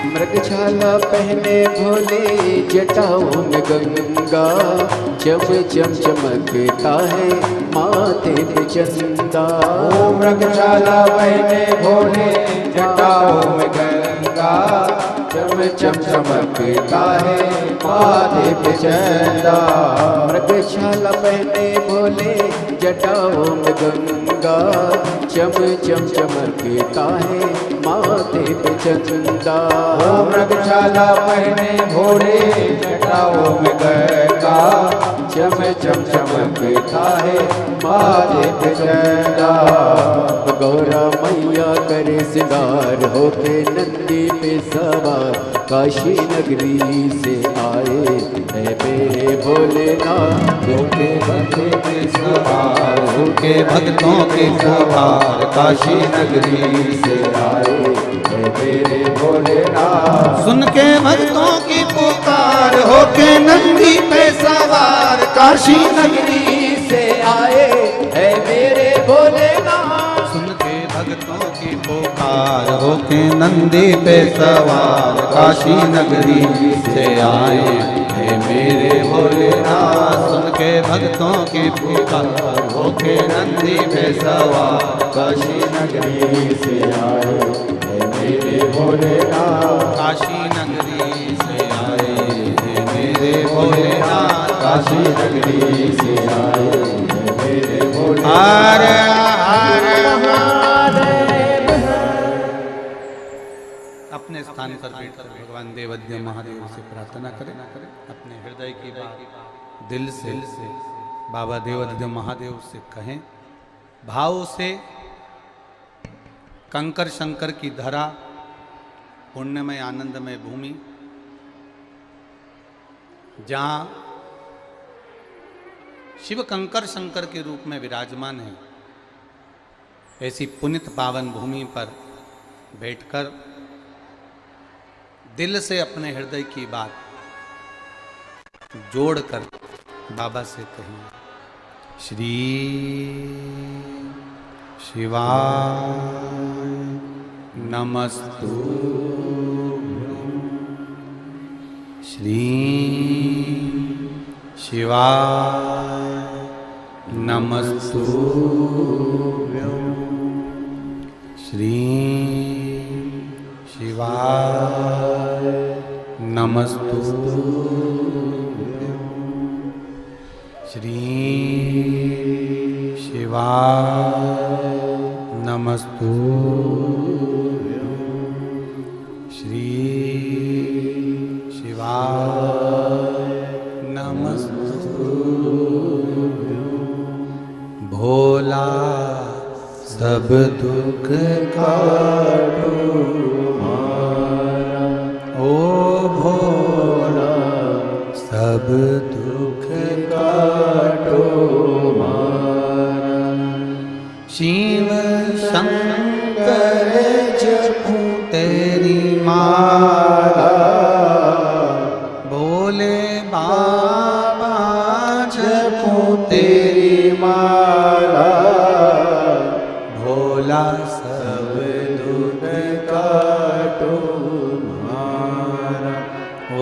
मृगछाला पहने भोले जटाओं में गंगा, चम चम चमकता है माथे पे चंदा। ओ मृगछाला पहने भोले जटाओं में गंगा, चम चम चमकता है माथे पे चंदा। मृगछाला पहने भोले जटाओं में गंगा, चम चम चमकता है माथे पे चंदा। ओ मृगछाला पहने भोले जटाओं में गंगा, चम चम चमकता है माथे पे चंदा। गौरा मैया करे सिंगार होके नंदी पे सवार काशी नगरी से आए है मेरे भोलेनाथ। होके भक्तों के सवार होके भक्तों के सवार काशी नगरी से आए है मेरे भोलेनाथ। सुन के भक्तों की पुकार होके नंदी पे सवार काशी नगरी से आए है मेरे भोलेनाथ। सुन के भक्तों की पुकार होके नंदी पे सवार काशी नगरी से आए है मेरे भोलेनाथ। सुन के भक्तों की पुकार होके नंदी पे सवार काशी नगरी से आए है मेरे भोलेनाथ। काशी नगरी से आए हैं मेरे भोलेनाथ। काशी नगरी से आए है मेरे भोलेनाथ। हर हर महादेव। अपने स्थान पर बैठकर भगवान देवज्ञ महादेव से प्रार्थना करें। अपने हृदय की बात दिल से बाबा देवज्ञ महादेव से कहें। भाव से कंकर शंकर की धरा, पुण्यमय आनंदमय भूमि, जहाँ शिव कंकर शंकर के रूप में विराजमान है। ऐसी पुनित पावन भूमि पर बैठकर दिल से अपने हृदय की बात जोड़कर बाबा से कहिए, श्री शिवाय नमस्तु, श्री शिवाय नमस्तु, श्री शिवाय नमस्तु, श्री शिवाय नमस्तु, श्री शिवाय नमस्तु। भोला सब दुख काटो मारा, ओ भोला सब दुख काटो मारा। शिव शंकर जपू तेरी माला, भोले बाबा जपू तेरी माला। भोला सब दुख काटो मारा, ओ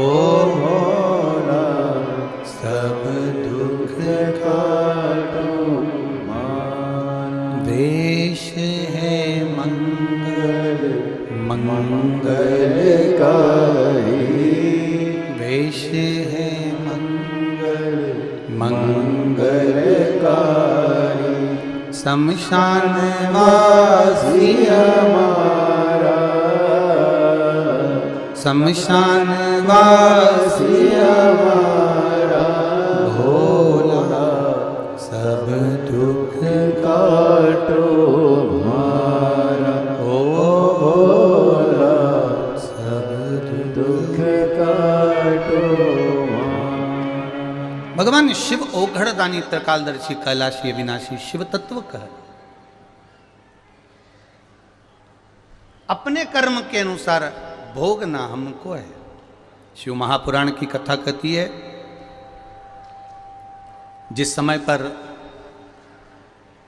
भोला सब दुख काटो मारा। देश है मंगल मंगलकारी, देश है मंगल मंगलकारी। शमशान वासी हमारा, शमशान वासी हमारा। भोला सब दुख काटो मारा, ओ भोला सब दुख काटो मारा। भगवान शिव ओघड़दानी त्रिकालदर्शी कैलाशी अविनाशी शिव तत्व कह, अपने कर्म के अनुसार भोगना हमको है। शिव महापुराण की कथा कहती है, जिस समय पर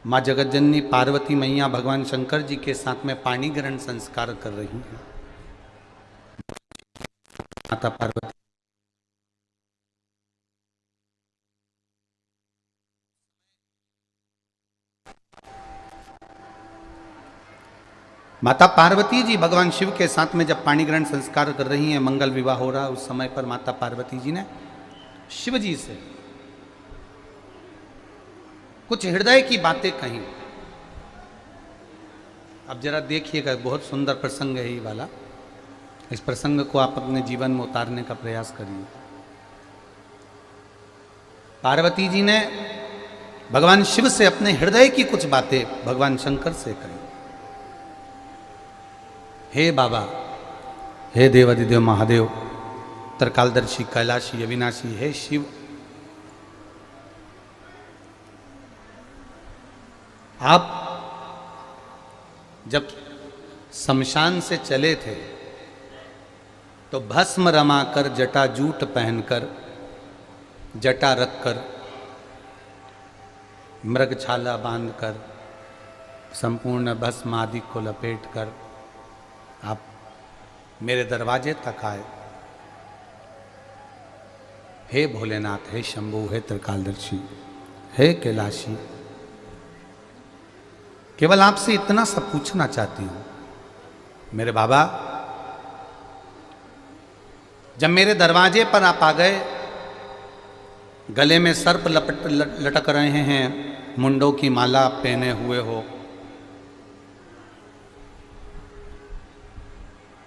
माँ जगतजननी पार्वती मैया भगवान शंकर जी के साथ में पाणी ग्रहण संस्कार कर रही हैं, माता पार्वती माता पार्वती जी भगवान शिव के साथ में जब पाणी ग्रहण संस्कार कर रही हैं, मंगल विवाह हो रहा है, उस समय पर माता पार्वती जी ने शिव जी से कुछ हृदय की बातें कही। अब जरा देखिएगा, बहुत सुंदर प्रसंग है ये वाला। इस प्रसंग को आप अपने जीवन में उतारने का प्रयास करिए। पार्वती जी ने भगवान शिव से अपने हृदय की कुछ बातें भगवान शंकर से कही। हे बाबा, हे देवादिदेव महादेव, त्रिकालदर्शी कैलाशी अविनाशी, हे शिव, आप जब शमशान से चले थे तो भस्म रमाकर, जटा जूट पहनकर, जटा रखकर, मृगछाला बांधकर, संपूर्ण भस्म आदि को लपेटकर आप मेरे दरवाजे तक आए। हे भोलेनाथ, हे शंभु, हे त्रिकालदर्शी, हे कैलाशी, केवल आपसे इतना सा पूछना चाहती हूं। मेरे बाबा, जब मेरे दरवाजे पर आप आ गए, गले में सर्प लटक रहे हैं, मुंडों की माला पहने हुए हो,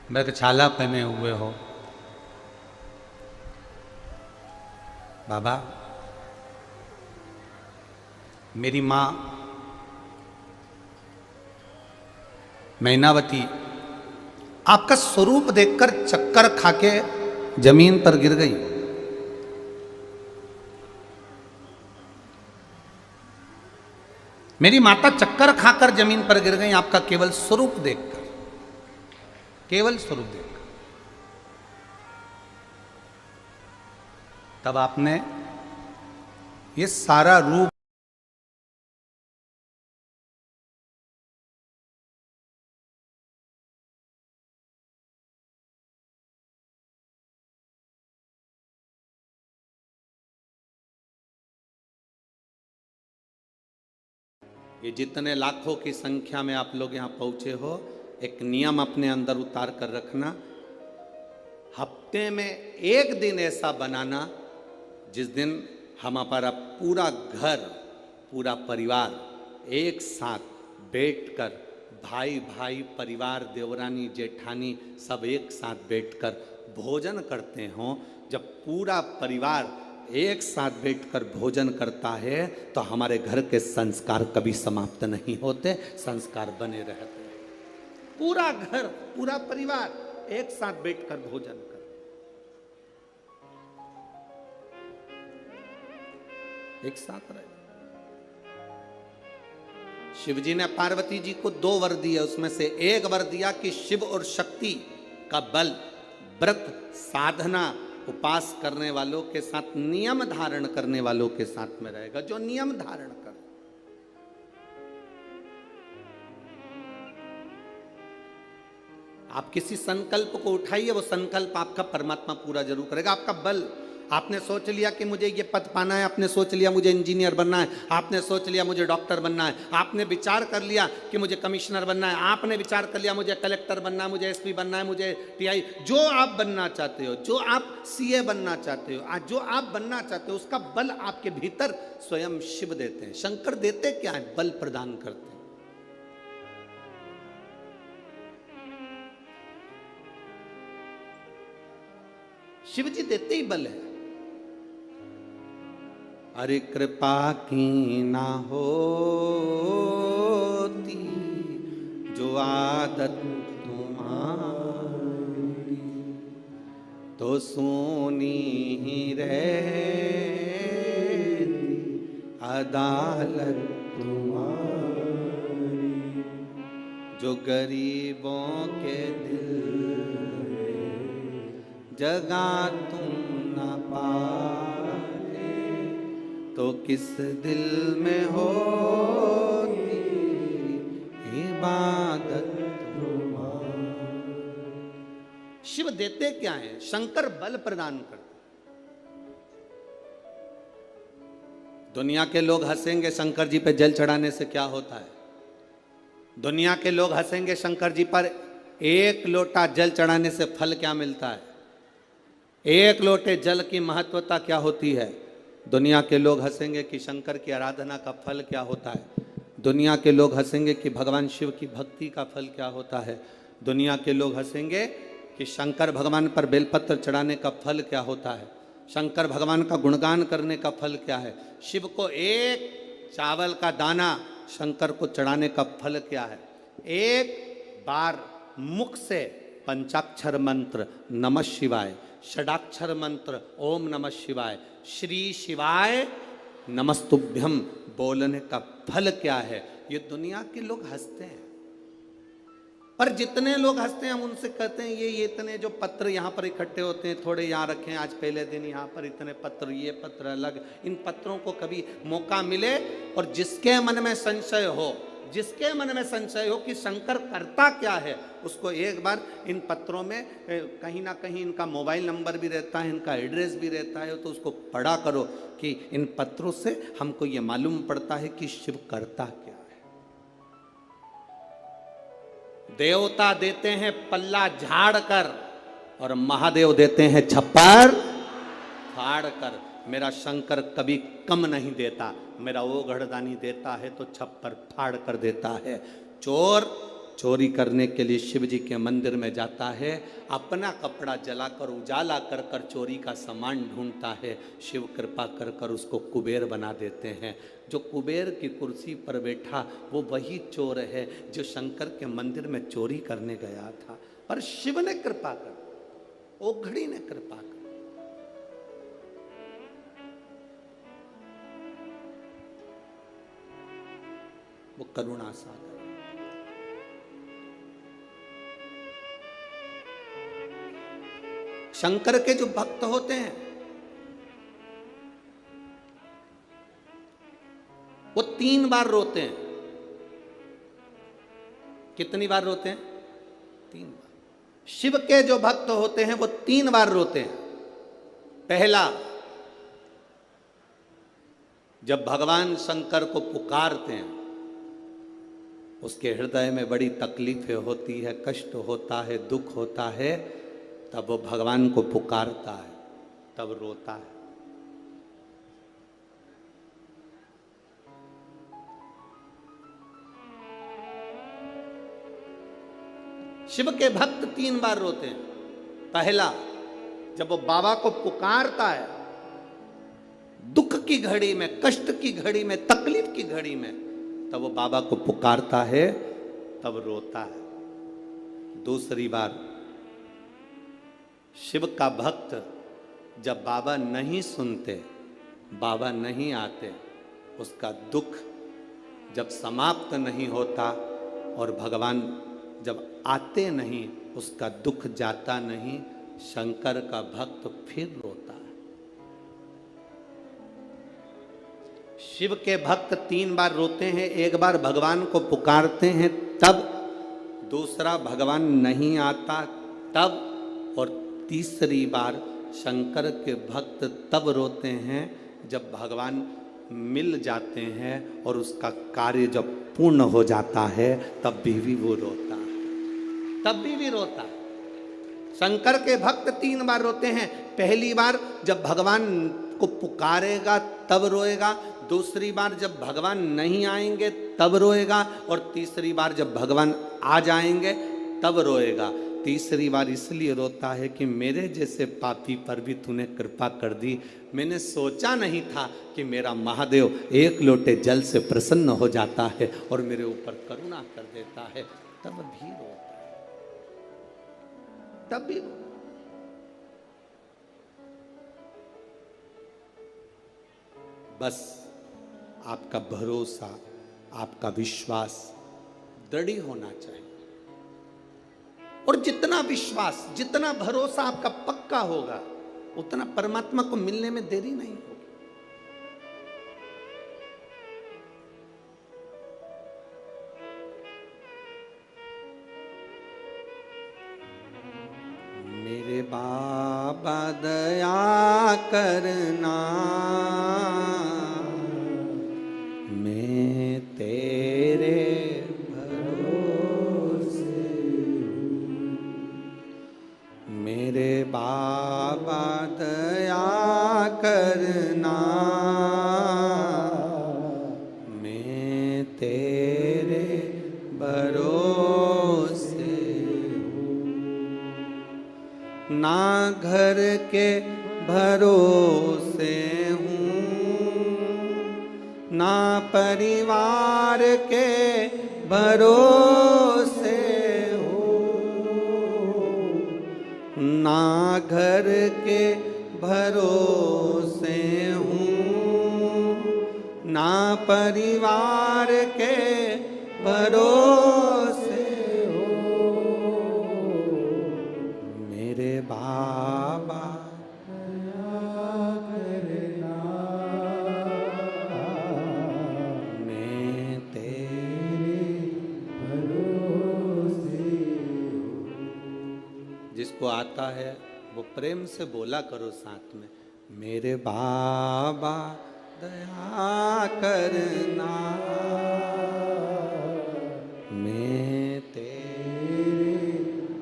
मृगछाला पहने हुए हो, बाबा मेरी माँ मैनावती आपका स्वरूप देखकर चक्कर खाके जमीन पर गिर गई। मेरी माता चक्कर खाकर जमीन पर गिर गई आपका केवल स्वरूप देखकर, केवल स्वरूप देखकर। तब आपने ये सारा रूप ये जितने लाखों की संख्या में आप लोग यहां पहुंचे हो, एक नियम अपने अंदर उतार कर रखना, हफ्ते में एक दिन ऐसा बनाना जिस दिन हमारा पूरा घर, पूरा परिवार एक साथ बैठकर, भाई भाई परिवार, देवरानी जेठानी सब एक साथ बैठकर भोजन करते हों। जब पूरा परिवार एक साथ बैठकर भोजन करता है तो हमारे घर के संस्कार कभी समाप्त नहीं होते, संस्कार बने रहते हैं। पूरा घर, पूरा परिवार एक साथ बैठकर भोजन कर, एक साथ रहे। शिवजी ने पार्वती जी को 2 वर दिए, उसमें से एक वर दिया कि शिव और शक्ति का बल व्रत साधना उपास करने वालों के साथ, नियम धारण करने वालों के साथ में रहेगा, जो नियम धारण कर। आप किसी संकल्प को उठाइए, वो संकल्प आपका परमात्मा पूरा जरूर करेगा। आपका बल, आपने सोच लिया कि मुझे ये पद पाना है, आपने सोच लिया मुझे इंजीनियर बनना है, आपने सोच लिया मुझे डॉक्टर बनना है, आपने विचार कर लिया कि मुझे कमिश्नर बनना है, आपने विचार कर लिया मुझे कलेक्टर बनना है, मुझे एसपी बनना है, मुझे टीआई, जो आप बनना चाहते हो, जो आप सीए बनना चाहते हो, जो आप बनना चाहते हो, उसका बल आपके भीतर स्वयं शिव देते हैं। शंकर देते क्या है? बल प्रदान करते हैं। शिव जी देते ही बल है। अरे कृपा की ना होती जो आदत तुम्हारी, तो सोनी ही रहती अदालत तुम्हारी। जो गरीबों के दिल जगा तुम न पाए, तो किस दिल में होती इबादत तुम्हारी। शिव देते क्या है? शंकर बल प्रदान करते। दुनिया के लोग हंसेंगे शंकर जी पे जल चढ़ाने से क्या होता है? दुनिया के लोग हंसेंगे शंकर जी पर 1 लोटा जल चढ़ाने से फल क्या मिलता है? 1 लोटे जल की महत्वता क्या होती है? दुनिया के लोग हंसेंगे कि शंकर की आराधना का फल क्या होता है। दुनिया के लोग हंसेंगे कि भगवान शिव की भक्ति का फल क्या होता है। दुनिया के लोग हंसेंगे कि शंकर भगवान पर बेलपत्र चढ़ाने का फल क्या होता है। शंकर भगवान का गुणगान करने का फल क्या है। शिव को 1 चावल का दाना शंकर को चढ़ाने का फल क्या है। 1 बार मुख से पंचाक्षर मंत्र नमः शिवाय, षडाक्षर मंत्र ओम नमः शिवाय, श्री शिवाय नमस्तुभ्यम बोलने का फल क्या है। ये दुनिया के लोग हंसते हैं, पर जितने लोग हंसते हैं हम उनसे कहते हैं ये इतने जो पत्र यहाँ पर इकट्ठे होते हैं, थोड़े यहाँ रखें, आज पहले दिन यहाँ पर इतने पत्र, ये पत्र अलग। इन पत्रों को कभी मौका मिले और जिसके मन में संशय हो, जिसके मन में संशय हो कि शंकर करता क्या है, उसको एक बार इन पत्रों में कहीं ना कहीं इनका मोबाइल नंबर भी रहता है, इनका एड्रेस भी रहता है, तो उसको पढ़ा करो कि इन पत्रों से हमको ये मालूम पड़ता है कि शिव करता क्या है। देवता देते हैं पल्ला झाड़ कर और महादेव देते हैं छप्पर फाड़ कर। मेरा शंकर कभी कम नहीं देता, मेरा वो घड़दानी देता है तो छप्पर फाड़ कर देता है। चोर चोरी करने के लिए शिव जी के मंदिर में जाता है, अपना कपड़ा जलाकर उजाला कर कर चोरी का सामान ढूंढता है। शिव कृपा कर कर उसको कुबेर बना देते हैं। जो कुबेर की कुर्सी पर बैठा वो वही चोर है जो शंकर के मंदिर में चोरी करने गया था, पर शिव ने कृपा कर, ओघड़ी ने कृपा कर। वो करुणा सागर। शंकर के जो भक्त होते हैं वो 3 बार रोते हैं। कितनी बार रोते हैं? 3 बार। शिव के जो भक्त होते हैं वो 3 बार रोते हैं। पहला, जब भगवान शंकर को पुकारते हैं, उसके हृदय में बड़ी तकलीफें होती है, कष्ट होता है, दुख होता है, तब वो भगवान को पुकारता है, तब रोता है। शिव के भक्त 3 बार रोते हैं। पहला, जब वो बाबा को पुकारता है, दुख की घड़ी में, कष्ट की घड़ी में, तकलीफ की घड़ी में, तब वो बाबा को पुकारता है, तब रोता है। दूसरी बार, शिव का भक्त जब बाबा नहीं सुनते, बाबा नहीं आते, उसका दुख जब समाप्त नहीं होता और भगवान जब आते नहीं, उसका दुख जाता नहीं, शंकर का भक्त फिर रोता है। शिव के भक्त 3 बार रोते हैं। एक बार भगवान को पुकारते हैं तब, दूसरा भगवान नहीं आता तब, और तीसरी बार शंकर के भक्त तब रोते हैं जब भगवान मिल जाते हैं और उसका कार्य जब पूर्ण हो जाता है, तब भी वो रोता है, तब भी रोता है। शंकर के भक्त 3 बार रोते हैं। पहली बार जब भगवान को पुकारेगा तब रोएगा, दूसरी बार जब भगवान नहीं आएंगे तब रोएगा, और तीसरी बार जब भगवान आ जाएंगे तब रोएगा। तीसरी बार इसलिए रोता है कि मेरे जैसे पापी पर भी तूने कृपा कर दी। मैंने सोचा नहीं था कि मेरा महादेव 1 लोटे जल से प्रसन्न हो जाता है और मेरे ऊपर करुणा कर देता है, तब भी रोता है, तब भी रोता है। बस आपका भरोसा, आपका विश्वास दृढ़ होना चाहिए, और जितना विश्वास, जितना भरोसा आपका पक्का होगा, उतना परमात्मा को मिलने में देरी नहीं होगी। मेरे बाबा दया करना, मैं तेरे भरोसे हूँ। मेरे बाबा दया करना, मैं तेरे भरोसे हूँ। ना घर के भरोसे हूँ, ना परिवार के भरोसे हूँ, ना घर के भरोसे हूँ, ना परिवार के भरोसे हूँ। मेरे बाबा जिसको आता है वो प्रेम से बोला करो साथ में, मेरे बाबा दया करना, मैं तेरे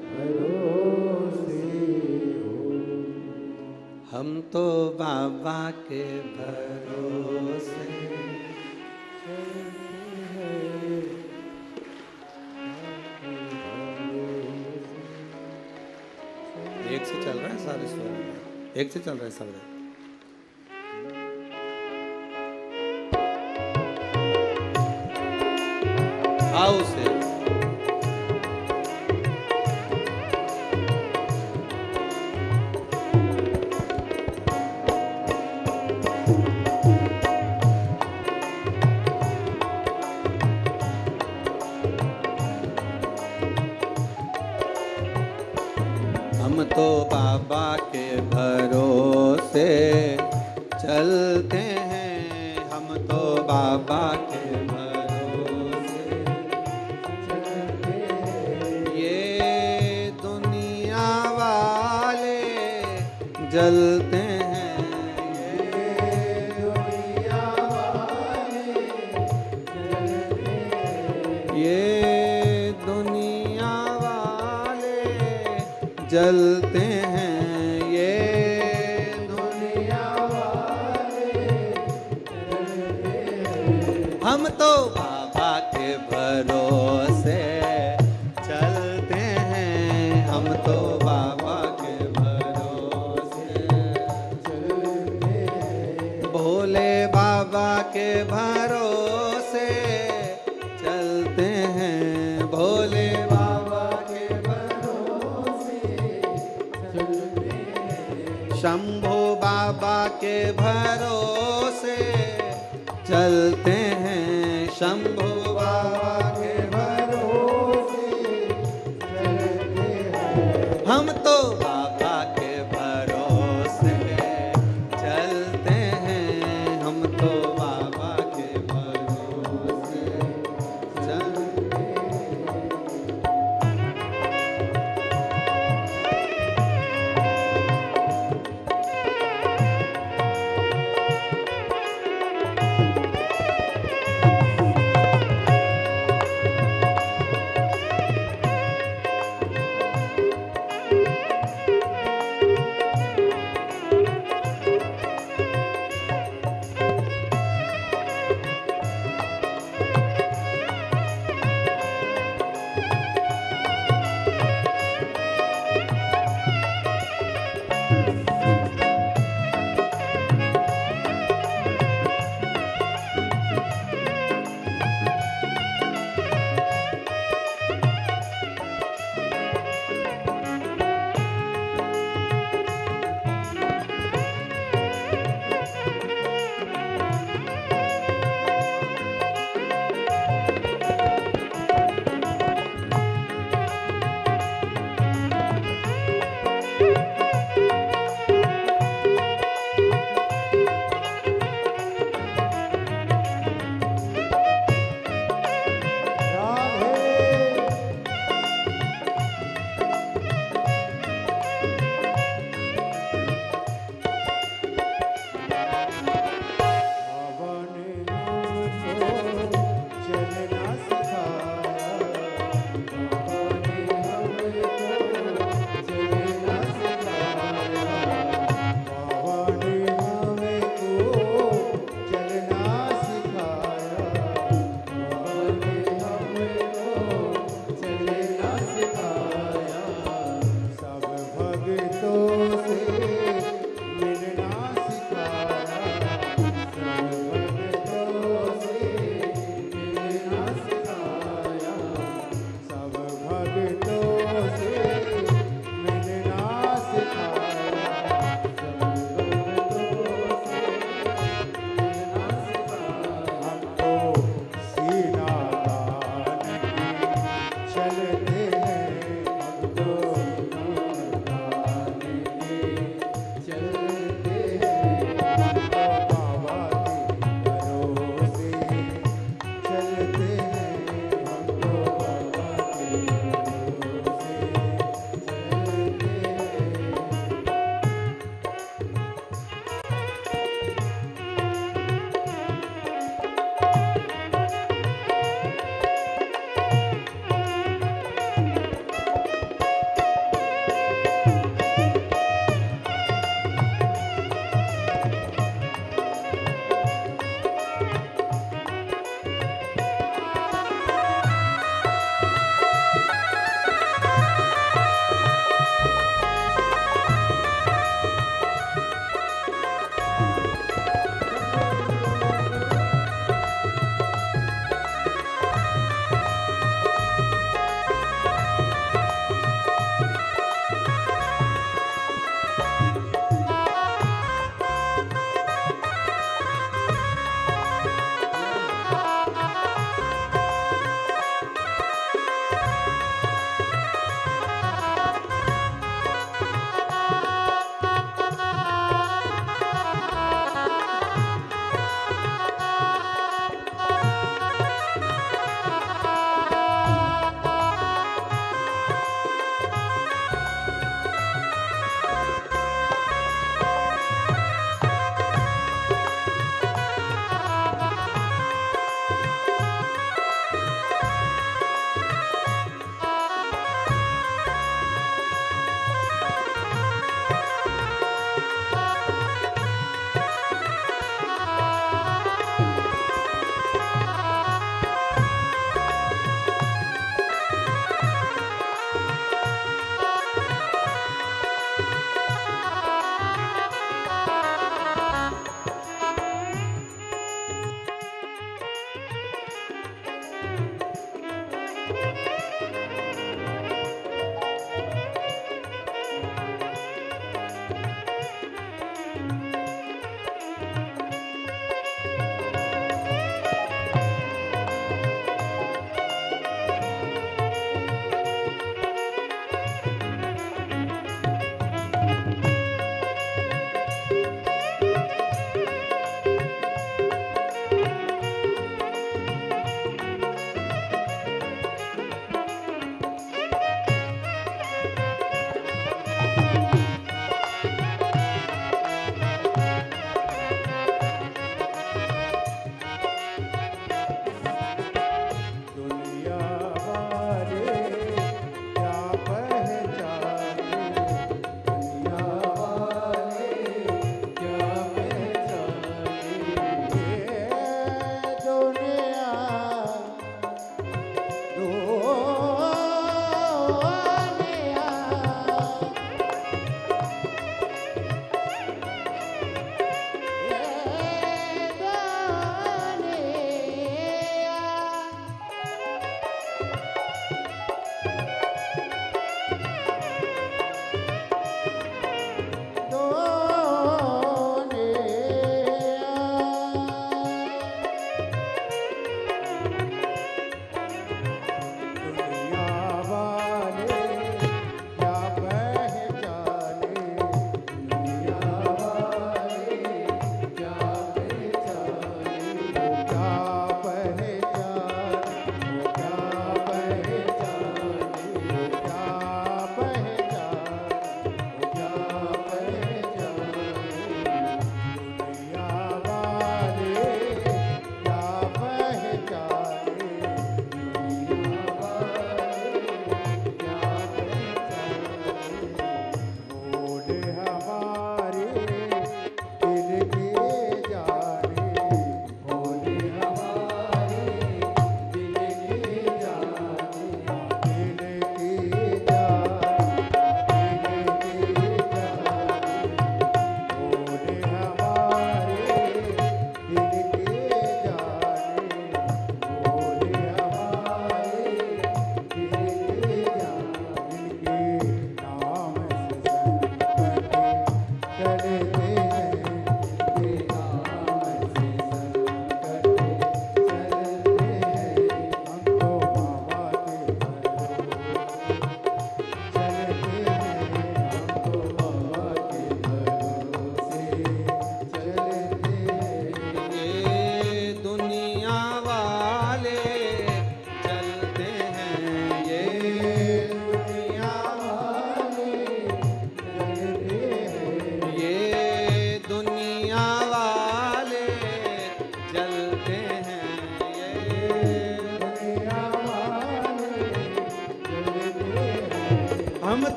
भरोसे हूँ। हम तो बाबा के भरोसे एक से चल रहा है सारे स्वर, एक से चल रहा है सब। आओ से तो बाबा के भरोसे चलते हैं, हम तो बाबा के भरोसे चलते हैं। ये दुनिया वाले जलते हैं, ये दुनिया वाले जलते हैं, ये दुनिया वाले जलते हैं, ये दुनिया वाले जलते हैं। हम तो बाबा के भरोसे चलते हैं, हम तो बाबा के भरोसे चलते हैं, भोले बाबा के भरोसे चलते हैं, भोले बाबा के भरोसे चलते हैं, शंभो बाबा के भरोसे चलते हैं, शंभो बाबा के भरोसे चलते हैं। हम तो बाबा के भरोसे चलते हैं, हम तो बाबा के भरोसे चलते हैं।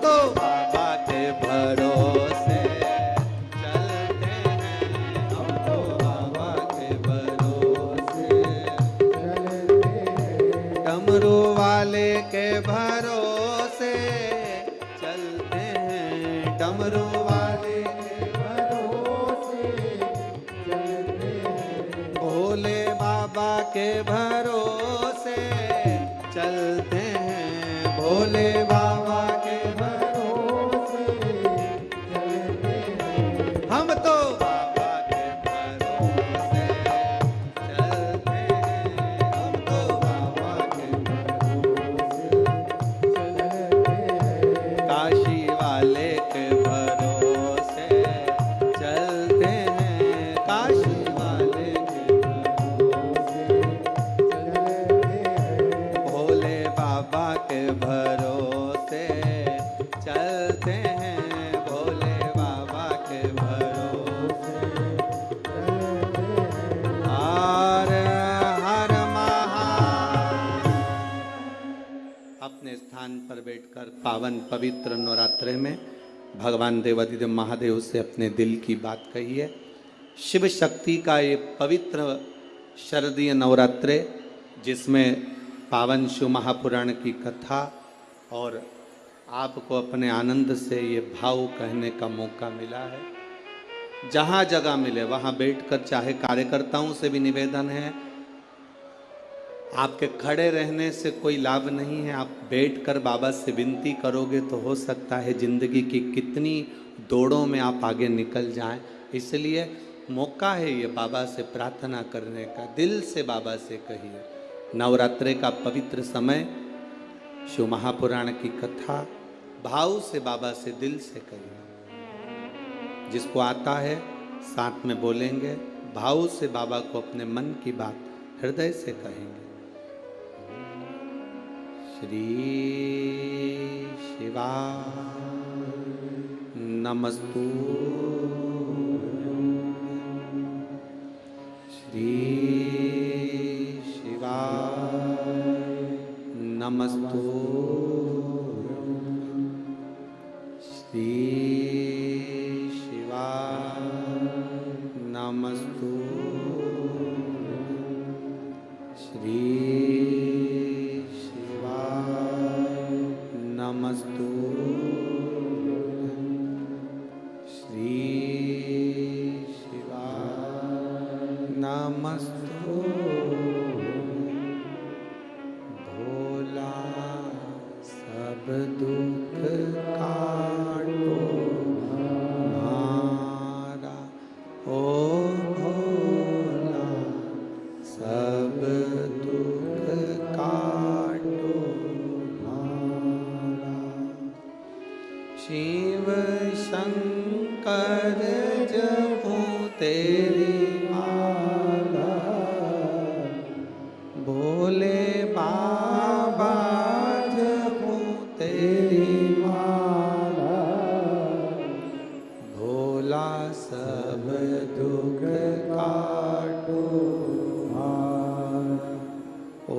तो बाबा के भरोसे चलते हैं, हम तो बाबा के भरोसे चलते हैं, डमरू वाले के भरोसे चलते हैं, डमरू वाले के भरोसे चलते हैं, भोले बाबा के भरोसे चलते हैं, भोले बाबा के भरोसे चलते हैं, हम तो बाबा के भरोसे चलते हैं, हम तो बाबा के भरोसे चलते हैं, काशी वाले के भरोसे चलते हैं, काशी वाले के भरोसे चलते हैं, भोले बाबा के भरोसे चलते हैं, भोले बाबा के भरोसे चलते हैं, हर हर महादेव। अपने स्थान पर बैठकर पावन पवित्र नवरात्रे में भगवान देवाधिदेव महादेव से अपने दिल की बात कहिए। शिव शक्ति का ये पवित्र शरदीय नवरात्रे, जिसमें पावन शिव महापुराण की कथा और आपको अपने आनंद से ये भाव कहने का मौका मिला है। जहाँ जगह मिले वहाँ बैठकर, चाहे कार्यकर्ताओं से भी निवेदन है, आपके खड़े रहने से कोई लाभ नहीं है, आप बैठकर बाबा से विनती करोगे तो हो सकता है जिंदगी की कितनी दौड़ों में आप आगे निकल जाएं। इसलिए मौका है ये बाबा से प्रार्थना करने का, दिल से बाबा से कहिए। नवरात्रे का पवित्र समय, शिव महापुराण की कथा, भाव से बाबा से दिल से कहिए। जिसको आता है साथ में बोलेंगे, भाव से बाबा को अपने मन की बात हृदय से कहेंगे। श्री शिवाय नमस्तु, श्री शिवाय नमस्तु, श्री शिवाय नमस्तु, श्री शिवाय नमस्तु, श्री शिवाय नमस्तु। भोला सब दुख काटो हमारा, ओ भोला सब दुख काटो हमारा। शिव शंकर जपो तेरी माला, भोले बाबा जपो तेरी माला, भोला सब दुख काटो हमारा, ओ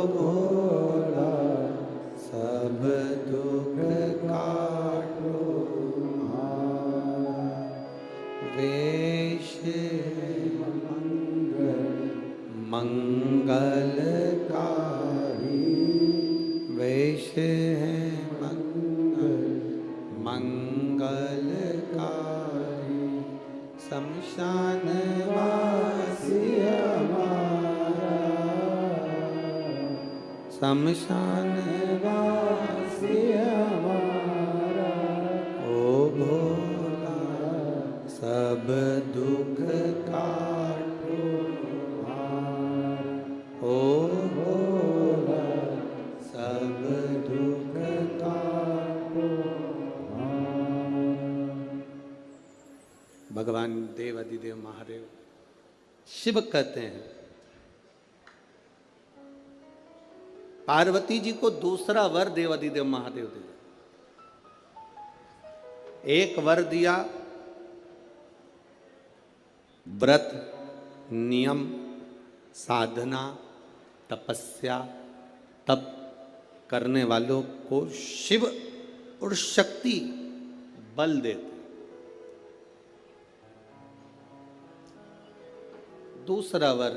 भोला सब दुख काटो हमारा। वेश मंगलकारी, वेश है मंगलकारी, शमशान वासी हमारा, शमशान वासी हमारा, ओ भोला सब दुख काटो हमारा, ओ भोला सब दुख काटो हमारा। भगवान देव अधिदेव महादेव शिव कहते हैं, पार्वती जी को दूसरा वर देव अधिदेव महादेव दे। एक वर दिया व्रत, नियम, साधना, तपस्या, तप करने वालों को शिव और शक्ति बल देते। दूसरा वर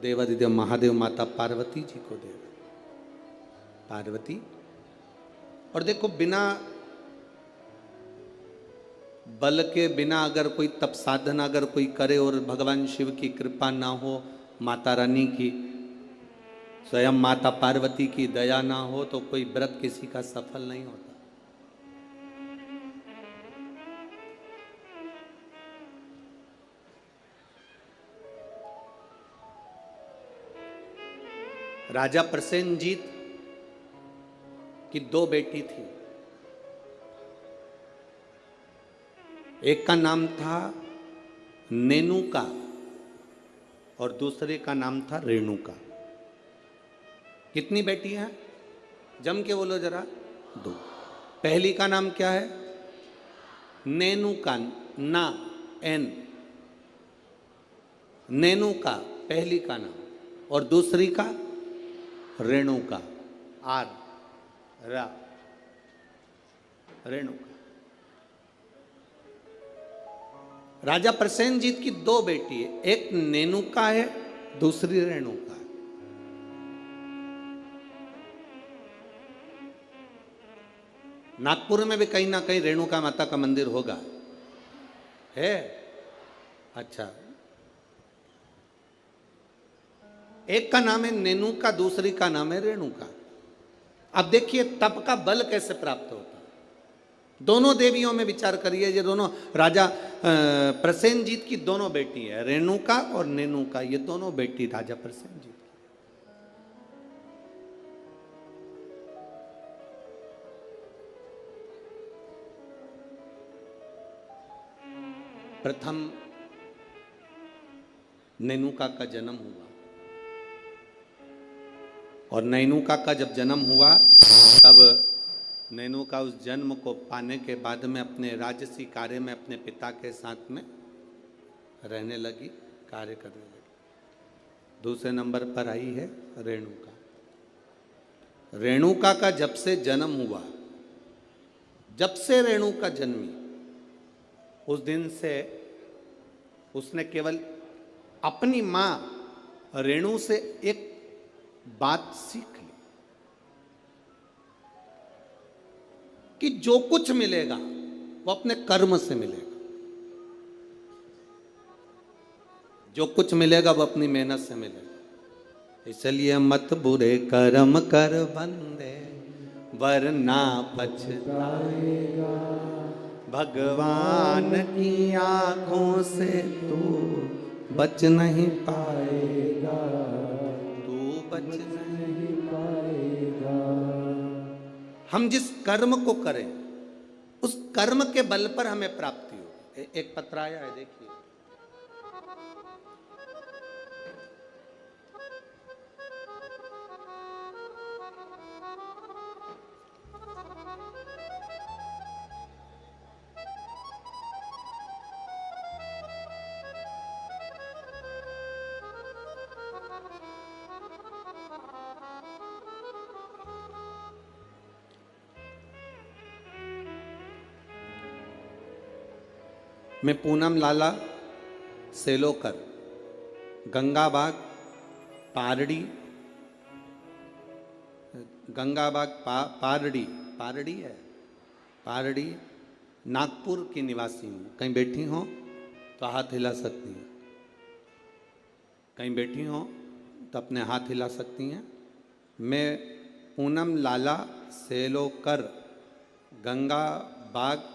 देवादिदेव महादेव माता पार्वती जी को दे। पार्वती, और देखो बिना बल के, बिना अगर कोई तप साधना अगर कोई करे और भगवान शिव की कृपा ना हो, माता रानी की, स्वयं माता पार्वती की दया ना हो, तो कोई व्रत किसी का सफल नहीं होता। राजा प्रसेनजीत की 2 बेटी थी। एक का नाम था नेनुका और दूसरे का नाम था रेणुका। कितनी बेटी हैं? जम के बोलो जरा। 2। पहली का नाम क्या है? नेनुका, ना एन, नेनुका पहली का नाम, और दूसरी का रेणुका, आर रा, रेणुका। राजा प्रसेनजीत की 2 बेटी है, एक नेनुका है, दूसरी रेणुका है। नागपुर में भी कहीं ना कहीं रेणुका माता का मंदिर होगा, है? अच्छा, एक का नाम है नेनुका, दूसरी का नाम है रेणुका। अब देखिए तप का बल कैसे प्राप्त होता है। दोनों देवियों में विचार करिए, ये दोनों राजा प्रसेनजीत की दोनों बेटी है, रेणुका और नेनुका, ये दोनों बेटी राजा प्रसेनजीत। प्रथम नेनुका का जन्म हुआ, और नैनुका का जब जन्म हुआ तब नैनुका उस जन्म को पाने के बाद में अपने राजसी कार्य में अपने पिता के साथ में रहने लगी, कार्य करने लगी। दूसरे नंबर पर आई है रेणुका। रेणुका का जब से जन्म हुआ, जब से रेणुका जन्मी, उस दिन से उसने केवल अपनी मां रेणु से एक बात सीख ली कि जो कुछ मिलेगा वो अपने कर्म से मिलेगा, जो कुछ मिलेगा वो अपनी मेहनत से मिलेगा। इसलिए मत बुरे कर्म कर बंदे, वरना पछताएगा। भगवान की आंखों से तू बच नहीं पाएगा, बच नहीं पाएगा। हम जिस कर्म को करें उस कर्म के बल पर हमें प्राप्ति हो। एक पत्र आया है, देखिए। मैं पूनम लाला सेलोकर, गंगाबाग पारड़ी, गंगाबाग पारड़ी, पारड़ी है, पारड़ी नागपुर की निवासी हूँ। कहीं बैठी हो तो हाथ हिला सकती हैं, कहीं बैठी हो तो अपने हाथ हिला सकती हैं। मैं पूनम लाला सेलोकर, गंगाबाग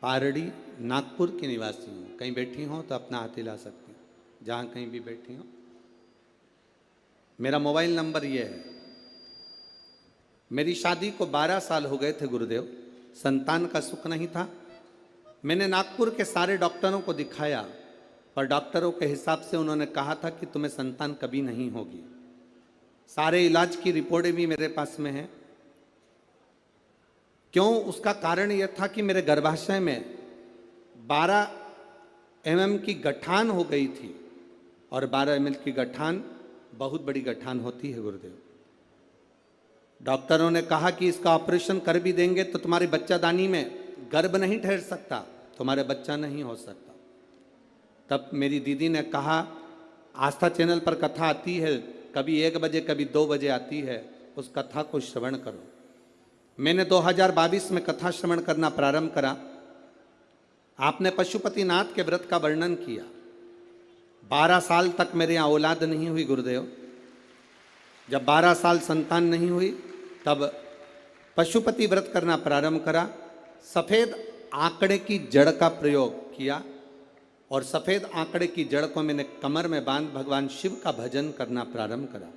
पारड़ी नागपुर की निवासी हूँ। कहीं बैठी हो तो अपना हाथ हिला सकती हूँ, जहाँ कहीं भी बैठी हो। मेरा मोबाइल नंबर ये है। मेरी शादी को 12 साल हो गए थे गुरुदेव, संतान का सुख नहीं था। मैंने नागपुर के सारे डॉक्टरों को दिखाया, पर डॉक्टरों के हिसाब से उन्होंने कहा था कि तुम्हें संतान कभी नहीं होगी। सारे इलाज की रिपोर्टें भी मेरे पास में हैं। क्यों? उसका कारण यह था कि मेरे गर्भाशय में 12 mm की गठान हो गई थी, और 12 mm की गठान बहुत बड़ी गठान होती है गुरुदेव। डॉक्टरों ने कहा कि इसका ऑपरेशन कर भी देंगे तो तुम्हारी बच्चादानी में गर्भ नहीं ठहर सकता, तुम्हारे बच्चा नहीं हो सकता। तब मेरी दीदी ने कहा, आस्था चैनल पर कथा आती है, कभी 1 बजे कभी 2 बजे आती है, उस कथा को श्रवण करो। मैंने 2022 में कथा श्रवण करना प्रारंभ करा। आपने पशुपतिनाथ के व्रत का वर्णन किया। 12 साल तक मेरे यहाँ औलाद नहीं हुई गुरुदेव। जब 12 साल संतान नहीं हुई तब पशुपति व्रत करना प्रारंभ करा। सफ़ेद आंकड़े की जड़ का प्रयोग किया और सफ़ेद आंकड़े की जड़ को मैंने कमर में बांध भगवान शिव का भजन करना प्रारंभ करा।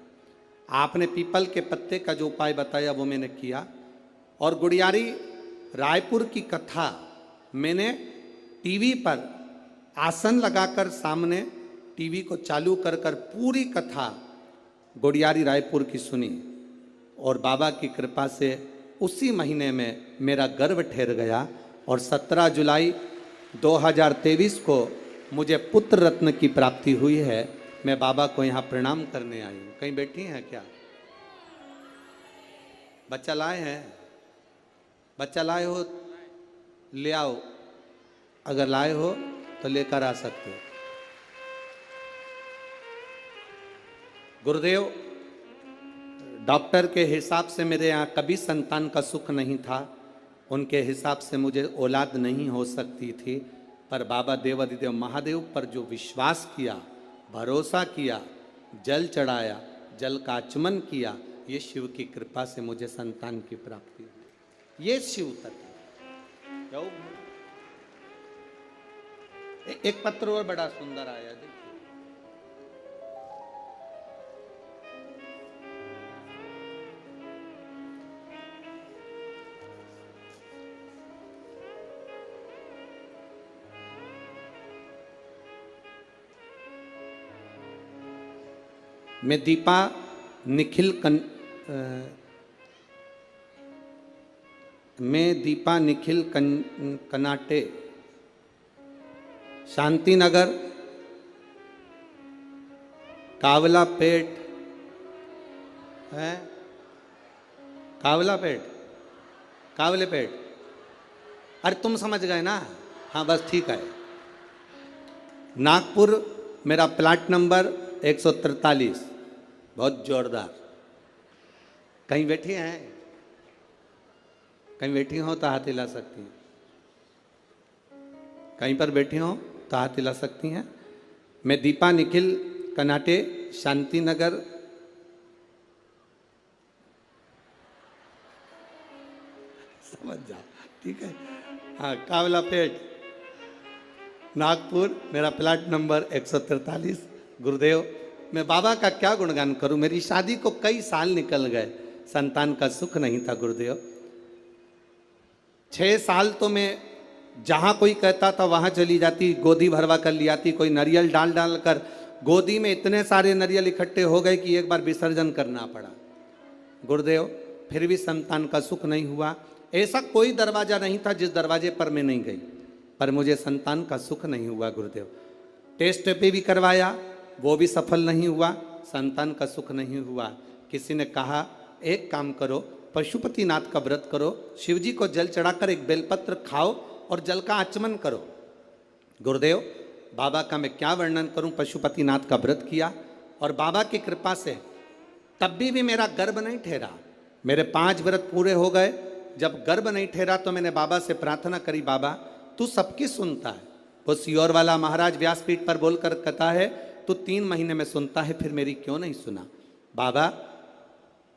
आपने पीपल के पत्ते का जो उपाय बताया वो मैंने किया। और गुड़ियारी रायपुर की कथा मैंने टीवी पर आसन लगाकर सामने टीवी को चालू कर कर पूरी कथा गुड़ियारी रायपुर की सुनी और बाबा की कृपा से उसी महीने में मेरा गर्भ ठहर गया और 17 जुलाई 2023 को मुझे पुत्र रत्न की प्राप्ति हुई है। मैं बाबा को यहाँ प्रणाम करने आई हूँ। कहीं बैठी हैं क्या? बच्चा लाए हैं? बच्चा लाए हो ले आओ, अगर लाए हो तो लेकर आ सकते हो। गुरुदेव, डॉक्टर के हिसाब से मेरे यहाँ कभी संतान का सुख नहीं था। उनके हिसाब से मुझे औलाद नहीं हो सकती थी, पर बाबा देवाधिदेव महादेव पर जो विश्वास किया, भरोसा किया, जल चढ़ाया, जल का आचमन किया, ये शिव की कृपा से मुझे संतान की प्राप्ति हुई। ये शिव तत्व। एक पत्र और बड़ा सुंदर आया, देखिए। मैं दीपा निखिल कनाटे, शांति नगर, कावला पेट है, कावला पेट, कावले पेट। अरे तुम समझ गए ना? हाँ बस ठीक है। नागपुर मेरा प्लाट नंबर 143। बहुत जोरदार। कहीं बैठी हैं? कहीं बैठी हो तो हाथ हिला सकती हैं। कहीं पर बैठी हो तो हाथ हिला सकती हैं। मैं दीपा निखिल कनाटे, शांति नगर, समझ जाओ, ठीक है। हाँ, कावला पेट, नागपुर, मेरा प्लाट नंबर 143। गुरुदेव, मैं बाबा का क्या गुणगान करूं? मेरी शादी को कई साल निकल गए, संतान का सुख नहीं था गुरुदेव। 6 साल तो मैं जहां कोई कहता था वहां चली जाती, गोदी भरवा कर ले आती। कोई नारियल डाल डाल कर गोदी में इतने सारे नारियल इकट्ठे हो गए कि एक बार विसर्जन करना पड़ा गुरुदेव। फिर भी संतान का सुख नहीं हुआ। ऐसा कोई दरवाजा नहीं था जिस दरवाजे पर मैं नहीं गई, पर मुझे संतान का सुख नहीं हुआ गुरुदेव। टेस्ट पे भी करवाया, वो भी सफल नहीं हुआ, संतान का सुख नहीं हुआ। किसी ने कहा एक काम करो, पशुपतिनाथ का व्रत करो, शिवजी को जल चढ़ाकर एक बेलपत्र खाओ और जल का आचमन करो। गुरुदेव, बाबा का मैं क्या वर्णन करूं। पशुपतिनाथ का व्रत किया और बाबा की कृपा से तब भी मेरा गर्भ नहीं ठहरा। मेरे 5 व्रत पूरे हो गए। जब गर्भ नहीं ठहरा तो मैंने बाबा से प्रार्थना करी, बाबा तू सबकी सुनता है। वो सियोर वाला महाराज व्यासपीठ पर बोलकर कहता है तू 3 महीने में सुनता है, फिर मेरी क्यों नहीं सुना? बाबा,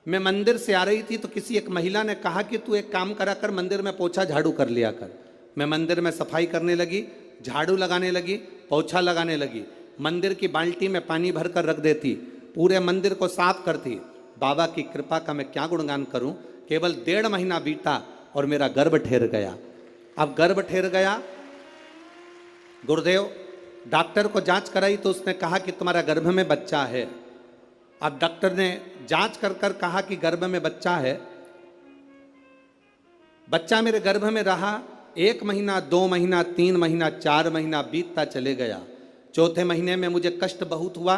मैं मंदिर से आ रही थी तो किसी एक महिला ने कहा कि तू एक काम करा कर, मंदिर में पोछा झाड़ू कर लिया कर। मैं मंदिर में सफाई करने लगी, झाड़ू लगाने लगी, पोछा लगाने लगी, मंदिर की बाल्टी में पानी भर कर रख देती, पूरे मंदिर को साफ करती। बाबा की कृपा का मैं क्या गुणगान करूं। केवल 1.5 महीना बीता और मेरा गर्भ ठहर गया। अब गर्भ ठहर गया गुरुदेव, डॉक्टर को जांच कराई तो उसने कहा कि तुम्हारा गर्भ में बच्चा है। अब डॉक्टर ने जांच कर कर कहा कि गर्भ में बच्चा है। बच्चा मेरे गर्भ में रहा। 1 महीना, 2 महीना, 3 महीना, 4 महीना बीतता चले गया। 4थे महीने में मुझे कष्ट बहुत हुआ।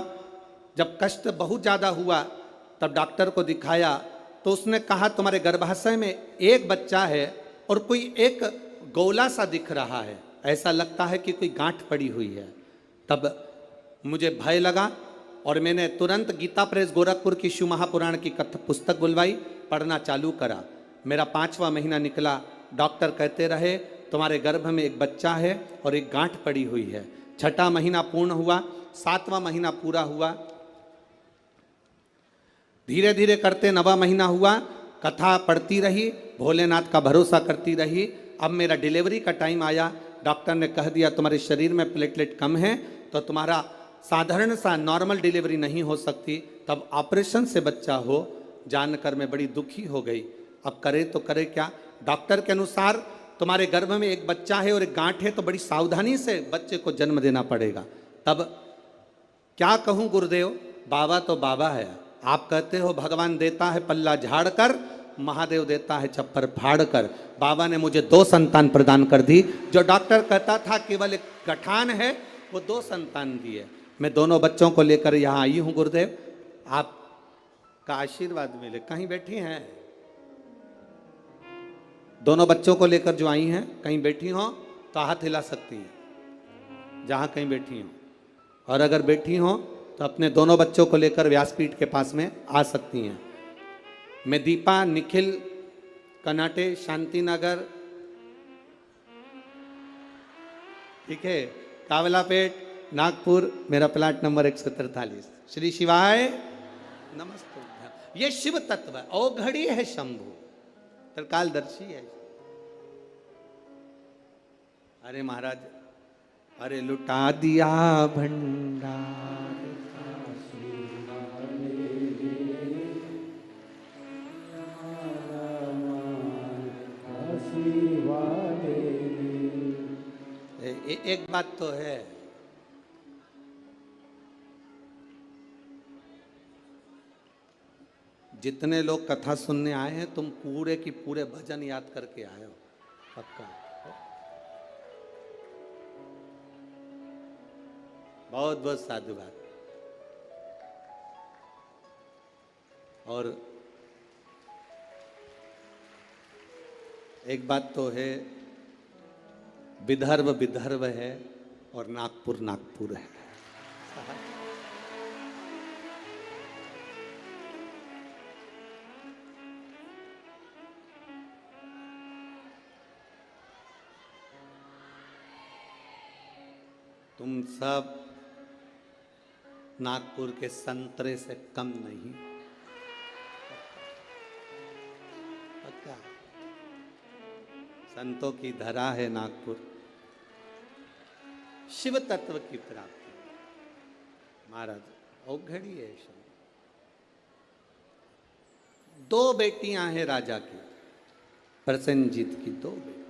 जब कष्ट बहुत ज़्यादा हुआ तब डॉक्टर को दिखाया तो तो उसने कहा तुम्हारे गर्भाशय में एक बच्चा है और कोई एक गोला सा दिख रहा है, ऐसा लगता है कि कोई गांठ पड़ी हुई है। तब मुझे भय लगा और मैंने तुरंत गीता प्रेस गोरखपुर की शिव महापुराण की पुस्तक बुलवाई, पढ़ना चालू करा। मेरा 5वां महीना निकला। डॉक्टर कहते रहे तुम्हारे गर्भ में एक बच्चा है और एक गांठ पड़ी हुई है। 6वां महीना पूर्ण हुआ, 7वां महीना पूरा हुआ, धीरे धीरे करते 9वां महीना हुआ। कथा पढ़ती रही, भोलेनाथ का भरोसा करती रही। अब मेरा डिलीवरी का टाइम आया। डॉक्टर ने कह दिया तुम्हारे शरीर में प्लेटलेट कम है तो तुम्हारा साधारण सा नॉर्मल डिलीवरी नहीं हो सकती, तब ऑपरेशन से बच्चा हो। जानकर मैं बड़ी दुखी हो गई। अब करे तो करे क्या। डॉक्टर के अनुसार तुम्हारे गर्भ में एक बच्चा है और एक गांठ है, तो बड़ी सावधानी से बच्चे को जन्म देना पड़ेगा। तब क्या कहूँ गुरुदेव, बाबा तो बाबा है। आप कहते हो भगवान देता है पल्ला झाड़ कर, महादेव देता है चप्पर फाड़ कर। बाबा ने मुझे 2 संतान प्रदान कर दी। जो डॉक्टर कहता था केवल एक गठान है, वो 2 संतान दिए। मैं दोनों बच्चों को लेकर यहाँ आई हूँ गुरुदेव, आपका आशीर्वाद मिले। कहीं बैठी हैं दोनों बच्चों को लेकर जो आई हैं, कहीं बैठी हो तो हाथ हिला सकती हैं जहाँ कहीं बैठी हो, और अगर बैठी हो तो अपने दोनों बच्चों को लेकर व्यासपीठ के पास में आ सकती हैं। मैं दीपा, निखिल, कनाटे, शांतिनगर, ठीक है, कावलापेट, नागपुर, मेरा प्लाट नंबर 143। श्री शिवाय नमस्ते। ये शिव तत्व है, औघड़ी है शंभु, त्रिकालदर्शी है। अरे महाराज, अरे लुटा दिया भंडार, एक बात तो है, जितने लोग कथा सुनने आए हैं तुम पूरे की पूरे भजन याद करके आए हो, पक्का। बहुत बहुत साधुवाद। और एक बात तो है, विदर्भ विदर्भ है और नागपुर नागपुर है। तुम सब नागपुर के संतरे से कम नहीं, पक्का। संतों की धरा है नागपुर, शिव तत्व की प्राप्ति। महाराज औघड़ी है। 2 बेटियां हैं राजा की, प्रसेनजीत की 2 बेटियां।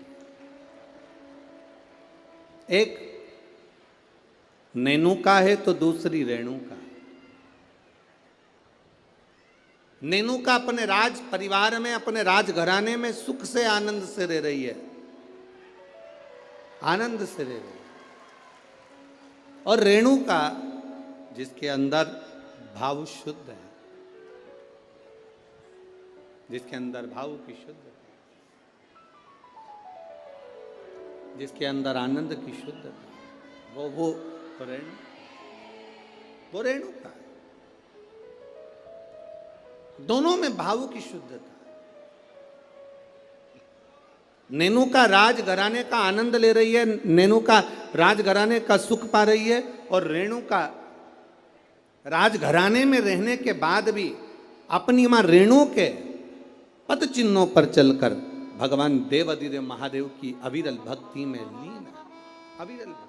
एक नेनुका है तो दूसरी रेणुका। नेनुका अपने राज परिवार में, अपने राजघराने में सुख से आनंद से रह रही है, आनंद से रह रही है। और रेणुका जिसके अंदर भाव शुद्ध है, जिसके अंदर भाव की शुद्ध है, जिसके अंदर आनंद की शुद्धता, वो रेणुका है। दोनों में भाव की शुद्धता। नेनुका राजघराने का आनंद ले रही है, नेनुका राजघराने का सुख पा रही है, और रेणुका राजघराने में रहने के बाद भी अपनी मां रेणु के पद चिन्हों पर चलकर भगवान देवाधिदेव महादेव की अविरल भक्ति में लीन है। अविरल भक्ति,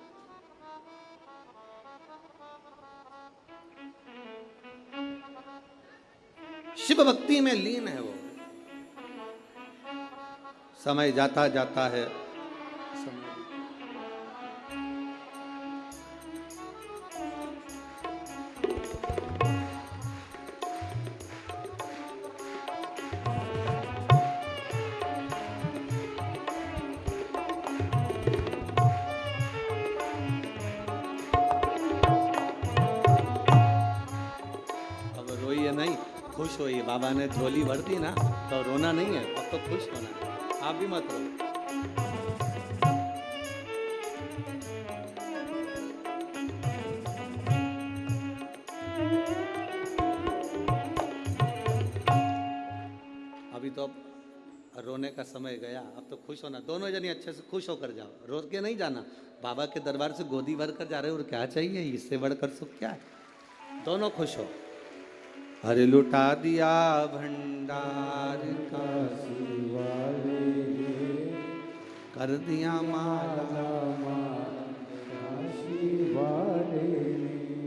शिव भक्ति में लीन है वो। समय जाता जाता है, खुश होइए, बाबा ने झोली भर दी ना तो रोना नहीं है, अब तो खुश होना है। आप भी मत रो। अभी तो अब रोने का समय गया, अब तो खुश होना। दोनों जने अच्छे से खुश होकर जाओ, रो के नहीं जाना। बाबा के दरबार से गोदी भर कर जा रहे हो, और क्या चाहिए, इससे बढ़कर सुख क्या है। दोनों खुश हो। अरे लुटा दिया भंडार का कर दिया माला,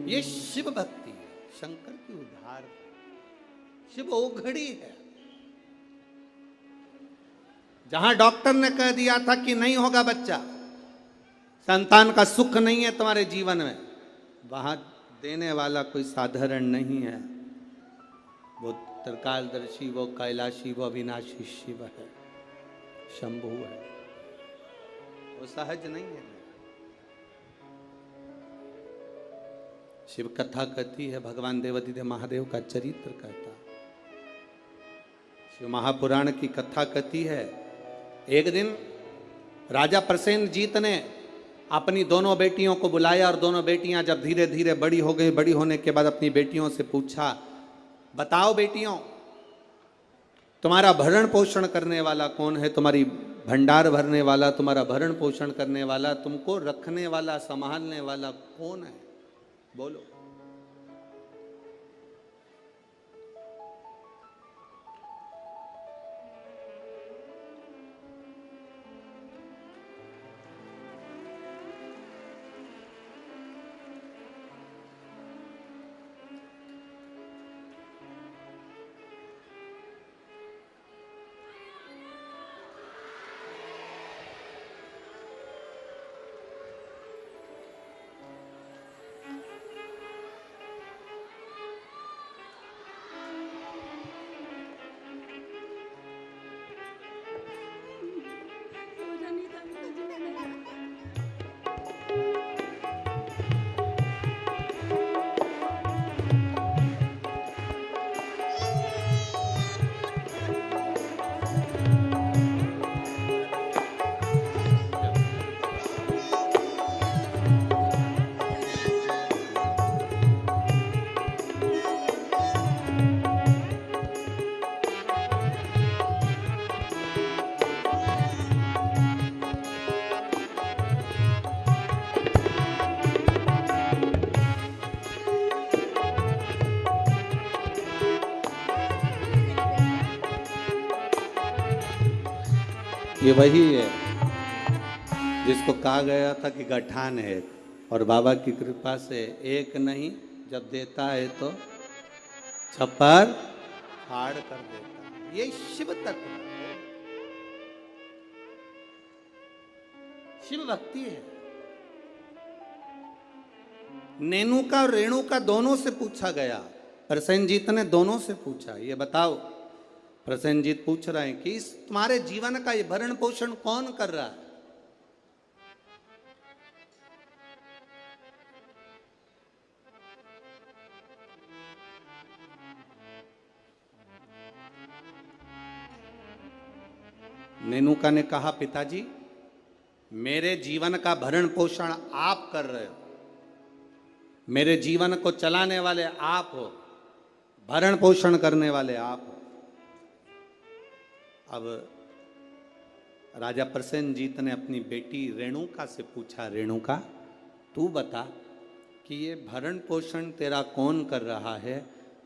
ये शिव भक्ति है, शंकर की उद्धार। शिव ओघड़ी है। जहां डॉक्टर ने कह दिया था कि नहीं होगा बच्चा, संतान का सुख नहीं है तुम्हारे जीवन में, वहां देने वाला कोई साधारण नहीं है। वो त्रिकालदर्शी, वो कैलाशी, वो अविनाशी शिव है, शंभु है, वो सहज नहीं है। शिव कथा कहती है, भगवान देवादिदेव महादेव का चरित्र कहता। शिव महापुराण की कथा कहती है, एक दिन राजा प्रसेनजीत ने अपनी दोनों बेटियों को बुलाया, और दोनों बेटियां जब धीरे धीरे बड़ी हो गई, बड़ी होने के बाद अपनी बेटियों से पूछा, बताओ बेटियों, तुम्हारा भरण पोषण करने वाला कौन है, तुम्हारी भंडार भरने वाला, तुम्हारा भरण पोषण करने वाला, तुमको रखने वाला, संभालने वाला कौन है, बोलो। ये वही है जिसको कहा गया था कि गठान है, और बाबा की कृपा से एक नहीं, जब देता है तो छप्पर फाड़ कर देता है। ये शिव तत्व है, शिव भक्ति है। नेनुका और रेणुका दोनों से पूछा गया, प्रसेनजीत ने दोनों से पूछा, ये बताओ। प्रसेनजीत पूछ रहे हैं कि इस तुम्हारे जीवन का ये भरण पोषण कौन कर रहा है। नेनुका ने कहा, पिताजी मेरे जीवन का भरण पोषण आप कर रहे हो, मेरे जीवन को चलाने वाले आप हो, भरण पोषण करने वाले आप हो। अब राजा प्रसेनजीत ने अपनी बेटी रेणुका से पूछा, रेणुका तू बता कि ये भरण पोषण तेरा कौन कर रहा है।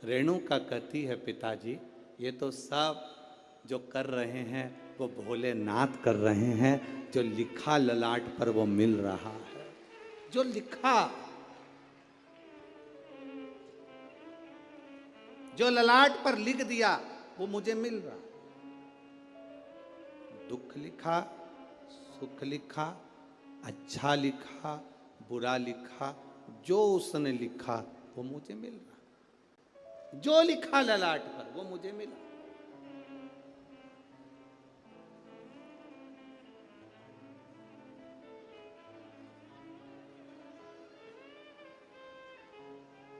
रेणुका कहती है, पिताजी ये तो सब जो कर रहे हैं वो भोलेनाथ कर रहे हैं, जो लिखा ललाट पर वो मिल रहा है, जो लिखा, जो ललाट पर लिख दिया वो मुझे मिल रहा। दुख लिखा, सुख लिखा, अच्छा लिखा, बुरा लिखा, जो उसने लिखा वो मुझे मिल रहा। जो लिखा ललाट पर वो मुझे मिला।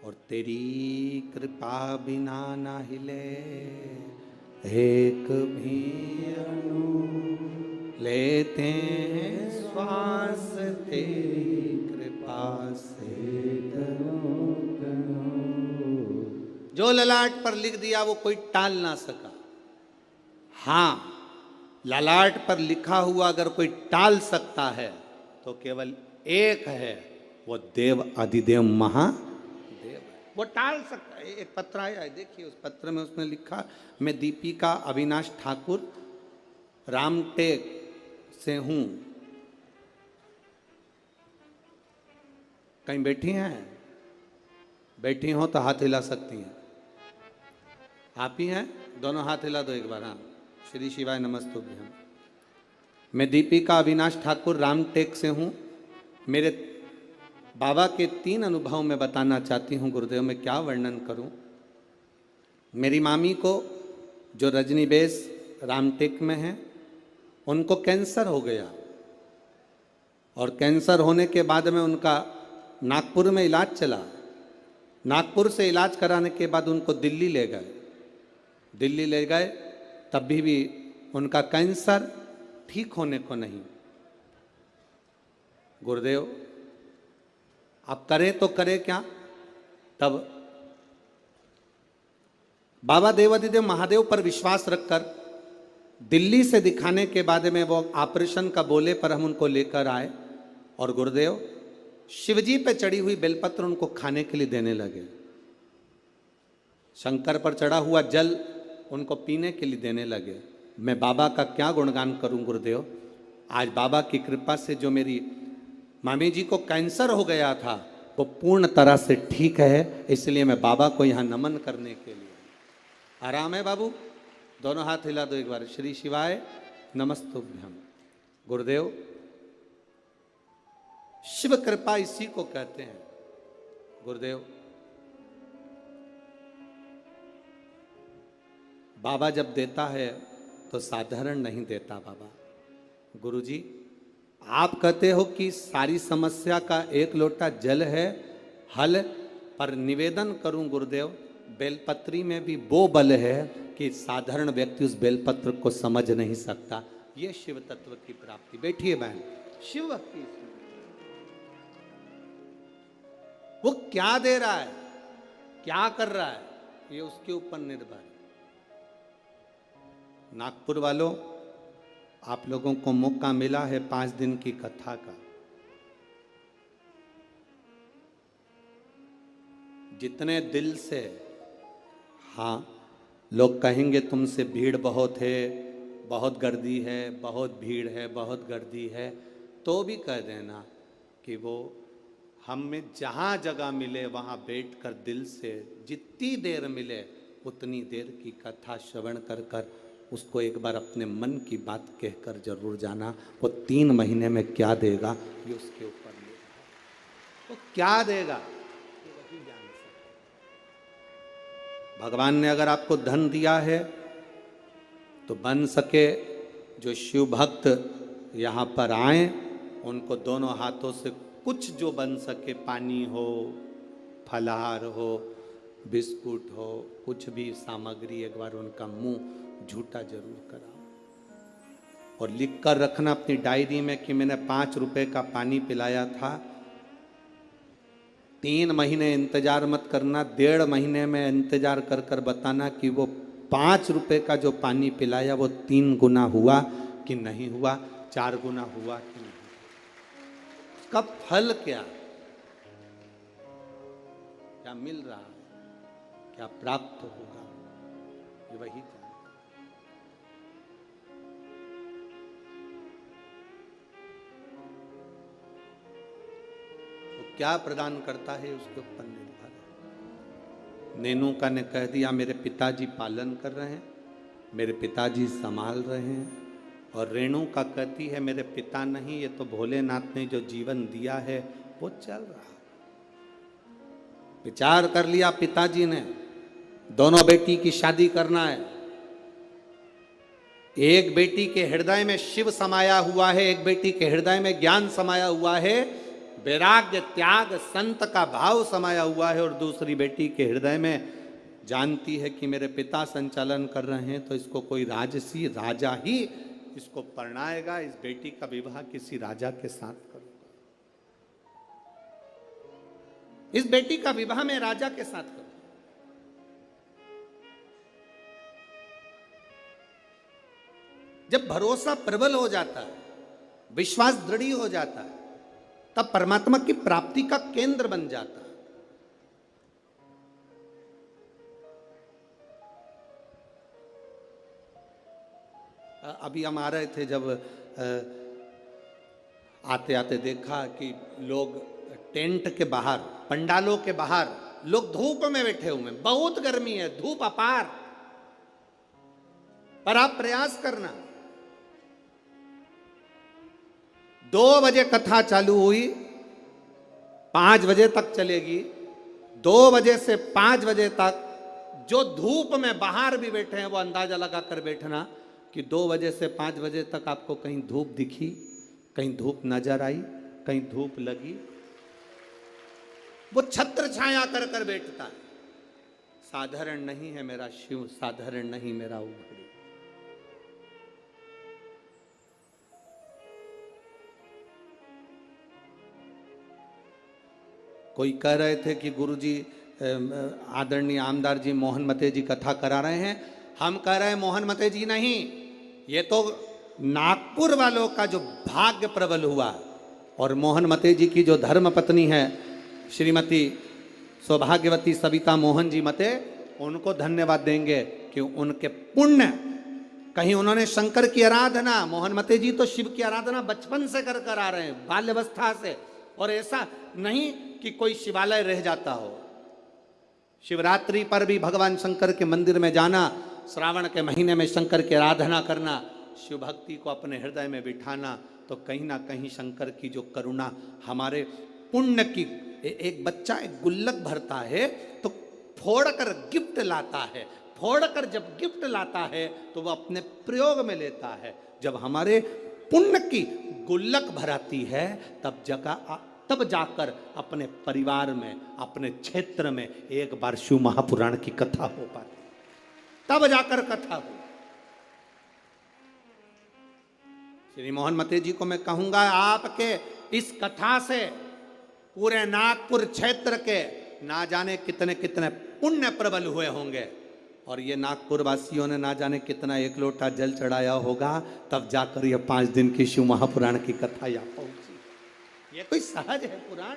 और तेरी कृपा बिना ना हिले एक भी अणु, लेते हैं श्वास तेरी कृपा से। जो ललाट पर लिख दिया वो कोई टाल ना सका। हाँ, ललाट पर लिखा हुआ अगर कोई टाल सकता है तो केवल एक है, वो देव अधिदेव महादेव है, वो टाल सकता है। एक पत्र आया है, देखिए उस पत्र में उसने लिखा, मैं दीपिका अविनाश ठाकुर रामटेक से हूं। कहीं बैठी हैं? बैठी हो तो हाथ हिला सकती हैं। आप ही हैं? दोनों हाथ हिला दो एक बार। हाँ, श्री शिवाय नमस्तुभ्यम। मैं दीपिका अविनाश ठाकुर रामटेक से हूँ। मेरे बाबा के 3 अनुभव मैं बताना चाहती हूँ गुरुदेव, में क्या वर्णन करूँ। मेरी मामी को जो रजनीबेस रामटेक में है, उनको कैंसर हो गया और कैंसर होने के बाद में उनका नागपुर में इलाज चला। नागपुर से इलाज कराने के बाद उनको दिल्ली ले गए। दिल्ली ले गए तब भी उनका कैंसर ठीक होने को नहीं। गुरुदेव आप करें तो करें क्या। तब बाबा देवाधिदेव महादेव पर विश्वास रखकर दिल्ली से दिखाने के बाद में वो ऑपरेशन का बोले पर हम उनको लेकर आए और गुरुदेव शिवजी पे चढ़ी हुई बेलपत्र उनको खाने के लिए देने लगे। शंकर पर चढ़ा हुआ जल उनको पीने के लिए देने लगे। मैं बाबा का क्या गुणगान करूं गुरुदेव। आज बाबा की कृपा से जो मेरी मामी जी को कैंसर हो गया था वो पूर्ण तरह से ठीक है, इसलिए मैं बाबा को यहाँ नमन करने के लिए। आराम है बाबू? दोनों हाथ हिला दो एक बार। श्री शिवाय नमस्तुभ्यम। गुरुदेव शिव कृपा इसी को कहते हैं। गुरुदेव बाबा जब देता है तो साधारण नहीं देता बाबा। गुरुजी आप कहते हो कि सारी समस्या का एक लोटा जल है हल, पर निवेदन करूं गुरुदेव, बेलपत्री में भी वो बल है कि साधारण व्यक्ति उस बेलपत्र को समझ नहीं सकता। ये शिव तत्व की प्राप्ति। बैठिए बहन। शिव भक्ति वो क्या दे रहा है, क्या कर रहा है, ये उसके ऊपर निर्भर है। नागपुर वालों, आप लोगों को मौका मिला है 5 दिन की कथा का। जितने दिल से, हाँ लोग कहेंगे तुमसे भीड़ बहुत है, बहुत गर्दी है, बहुत भीड़ है, बहुत गर्दी है, तो भी कह देना कि वो हमें जहाँ जगह मिले वहाँ बैठकर दिल से जितनी देर मिले उतनी देर की कथा श्रवण कर कर उसको एक बार अपने मन की बात कहकर जरूर जाना। वो 3 महीने में क्या देगा ये उसके ऊपर निर्भर है। वो क्या देगा ये वही जान सकता। भगवान ने अगर आपको धन दिया है तो बन सके जो शिव भक्त यहाँ पर आए उनको दोनों हाथों से कुछ जो बन सके, पानी हो, फलाहार हो, बिस्कुट हो, कुछ भी सामग्री एक बार उनका मुंह झूठा जरूर कराओ और लिख कर रखना अपनी डायरी में कि मैंने 5 रुपए का पानी पिलाया था। 3 महीने इंतजार मत करना, 1.5 महीने में इंतजार कर कर बताना कि वो 5 रुपए का जो पानी पिलाया वो 3 गुना हुआ कि नहीं हुआ, 4 गुना हुआ कि नहीं। उसका फल क्या, क्या मिल रहा है, क्या प्राप्त होगा, ये वही था। क्या प्रदान करता है उसके ऊपर निर्भर है। नेनुका ने कह दिया मेरे पिताजी पालन कर रहे हैं, मेरे पिताजी संभाल रहे हैं, और रेणुका कहती है मेरे पिता नहीं, ये तो भोलेनाथ ने जो जीवन दिया है वो चल रहा है। विचार कर लिया पिताजी ने, दोनों बेटी की शादी करना है। एक बेटी के हृदय में शिव समाया हुआ है, एक बेटी के हृदय में ज्ञान समाया हुआ है। वैराग्य त्याग संत का भाव समाया हुआ है, और दूसरी बेटी के हृदय में जानती है कि मेरे पिता संचालन कर रहे हैं, तो इसको कोई राजसी राजा ही इसको परणाएगा, इस बेटी का विवाह किसी राजा के साथ करूंगा, इस बेटी का विवाह मैं राजा के साथ करूंगा। जब भरोसा प्रबल हो जाता है, विश्वास दृढ़ हो जाता है, तब परमात्मा की प्राप्ति का केंद्र बन जाता है। अभी हम आ रहे थे, जब आते आते देखा कि लोग टेंट के बाहर, पंडालों के बाहर लोग धूप में बैठे हुए हैं। बहुत गर्मी है, धूप अपार, पर आप प्रयास करना। 2 बजे कथा चालू हुई, 5 बजे तक चलेगी। 2 बजे से 5 बजे तक जो धूप में बाहर भी बैठे हैं वो अंदाजा लगा कर बैठना कि 2 बजे से 5 बजे तक आपको कहीं धूप दिखी, कहीं धूप नजर आई, कहीं धूप लगी। वो छत्र छाया कर कर बैठता है। साधारण नहीं है मेरा शिव, साधारण नहीं मेरा उघड़ी। कोई कह रहे थे कि गुरुजी, आदरणीय आमदार जी मोहन मते जी कथा करा रहे हैं। हम कह रहे हैं मोहन मते जी नहीं, ये तो नागपुर वालों का जो भाग्य प्रबल हुआ, और मोहन मते जी की जो धर्म पत्नी है श्रीमती सौभाग्यवती सविता मोहन जी मते, उनको धन्यवाद देंगे कि उनके पुण्य, कहीं उन्होंने शंकर की आराधना, मोहन मते जी तो शिव की आराधना बचपन से कर कर आ रहे हैं, बाल्यावस्था से, और ऐसा नहीं कि कोई शिवालय रह जाता हो। शिवरात्रि पर भी भगवान शंकर के मंदिर में जाना, श्रावण के महीने में शंकर की आराधना करना, शिव भक्ति को अपने हृदय में बिठाना, तो कहीं ना कहीं शंकर की जो करुणा हमारे पुण्य की। एक बच्चा एक गुल्लक भरता है तो फोड़कर गिफ्ट लाता है, फोड़कर जब गिफ्ट लाता है तो वह अपने प्रयोग में लेता है। जब हमारे पुण्य की गुल्लक भराती है तब जाकर अपने परिवार में, अपने क्षेत्र में एक बार शिव महापुराण की कथा हो पाती, तब जाकर कथा हो। श्री मोहन मते जी को मैं कहूंगा, आपके इस कथा से पूरे नागपुर क्षेत्र के ना जाने कितने कितने पुण्य प्रबल हुए होंगे, और ये नागपुर वासियों ने ना जाने कितना 1 लोटा जल चढ़ाया होगा, तब जाकर ये 5 दिन की शिव महापुराण की कथा यहाँ पहुंची। ये कोई सहज है पुराण?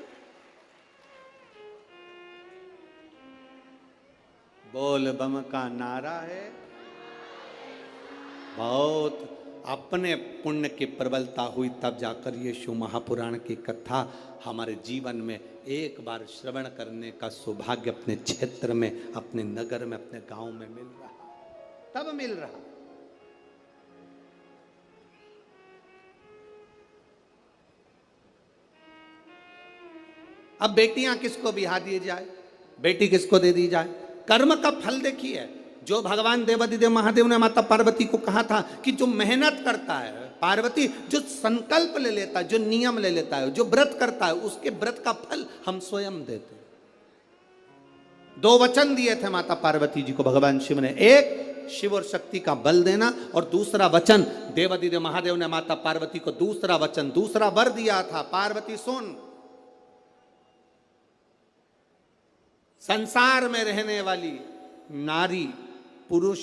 बोल बम का नारा है। बहुत अपने पुण्य की प्रबलता हुई, तब जाकर ये शिव महापुराण की कथा हमारे जीवन में एक बार श्रवण करने का सौभाग्य अपने क्षेत्र में, अपने नगर में, अपने गांव में मिल रहा, तब मिल रहा। अब बेटियां किसको बिहा दी जाए, बेटी किसको दे दी जाए? कर्म का फल देखिए। जो भगवान देवादिदेव महादेव ने माता पार्वती को कहा था कि जो मेहनत करता है, पार्वती जो संकल्प ले लेता है, जो नियम ले लेता है, जो व्रत करता है, उसके व्रत का फल हम स्वयं देते हैं। 2 वचन दिए थे माता पार्वती जी को भगवान शिव ने, एक शिव और शक्ति का बल देना, और दूसरा वचन देवादिदेव महादेव ने माता पार्वती को दूसरा वचन, दूसरा वर दिया था, पार्वती सुन, संसार में रहने वाली नारी, पुरुष,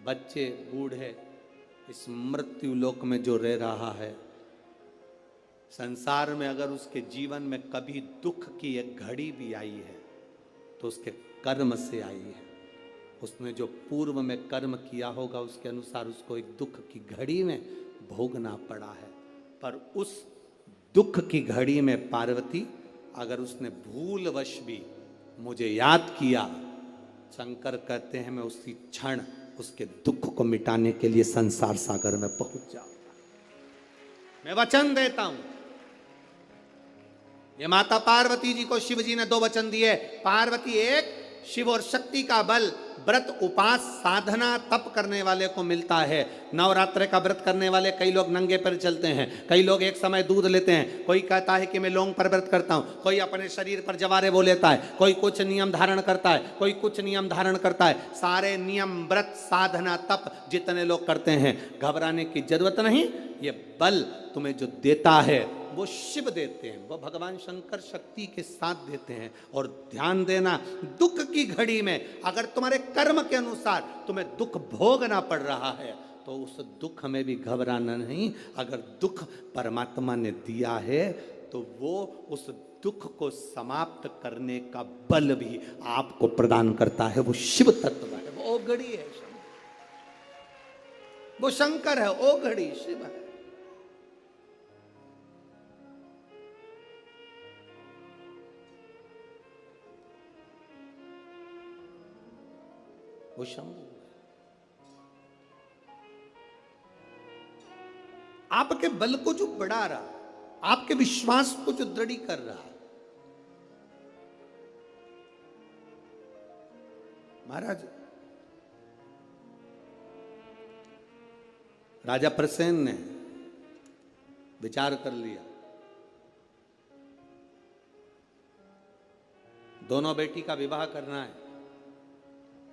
बच्चे, बूढ़े, इस मृत्यु लोक में जो रह रहा है, संसार में अगर उसके जीवन में कभी दुख की एक घड़ी भी आई है तो उसके कर्म से आई है। उसने जो पूर्व में कर्म किया होगा उसके अनुसार उसको एक दुख की घड़ी में भोगना पड़ा है। पर उस दुख की घड़ी में पार्वती, अगर उसने भूलवश भी मुझे याद किया, शंकर कहते हैं मैं उसी क्षण उसके दुख को मिटाने के लिए संसार सागर में पहुंच जाऊंगा। मैं वचन देता हूं। ये माता पार्वती जी को शिव जी ने 2 वचन दिए। पार्वती, एक शिव और शक्ति का बल व्रत उपास साधना तप करने वाले को मिलता है। नवरात्र का व्रत करने वाले कई लोग नंगे पैर चलते हैं, कई लोग एक समय दूध लेते हैं, कोई कहता है कि मैं लौंग पर व्रत करता हूं, कोई अपने शरीर पर जवारे बो लेता है, कोई कुछ नियम धारण करता है, कोई कुछ नियम धारण करता है। सारे नियम व्रत साधना तप जितने लोग करते हैं, घबराने की जरूरत नहीं। ये बल तुम्हें जो देता है वो शिव देते हैं, वो भगवान शंकर शक्ति के साथ देते हैं। और ध्यान देना, दुख की घड़ी में अगर तुम्हारे कर्म के अनुसार तुम्हें दुख भोगना पड़ रहा है तो उस दुख में भी घबराना नहीं। अगर दुख परमात्मा ने दिया है तो वो उस दुख को समाप्त करने का बल भी आपको प्रदान करता है। वो शिव तत्व है, वो ओघड़ी है, वो शंकर है, ओघड़ी शिव है। वो शंभु आपके बल को जो बढ़ा रहा, आपके विश्वास को जो दृढ़ कर रहा। महाराज राजा प्रसेन ने विचार कर लिया, दोनों बेटी का विवाह करना है।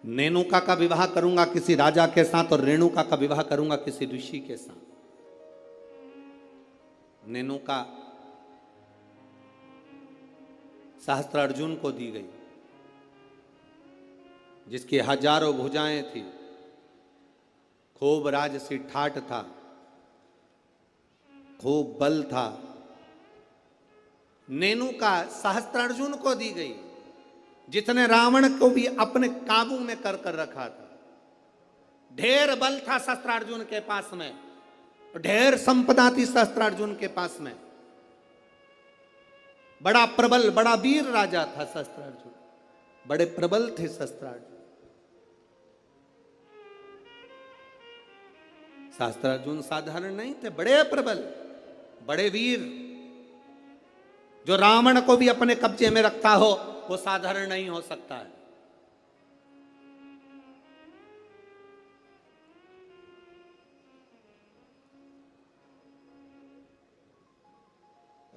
नेनुका का विवाह करूंगा किसी राजा के साथ और रेणुका का विवाह करूंगा किसी ऋषि के साथ। नेनुका सहस्त्रार्जुन को दी गई, जिसकी हजारों भुजाएं थी, खूब राजसी ठाट था, खूब बल था। नेनुका सहस्त्रार्जुन को दी गई, जितने रावण को भी अपने काबू में कर रखा था। ढेर बल था सहस्त्रार्जुन के पास में, ढेर संपदा थी सहस्त्रार्जुन के पास में। बड़ा प्रबल, बड़ा वीर राजा था सहस्त्रार्जुन, बड़े प्रबल थे सहस्त्रार्जुन। सहस्त्रार्जुन साधारण नहीं थे, बड़े प्रबल, बड़े वीर। जो रावण को भी अपने कब्जे में रखता हो वो साधारण नहीं हो सकता है।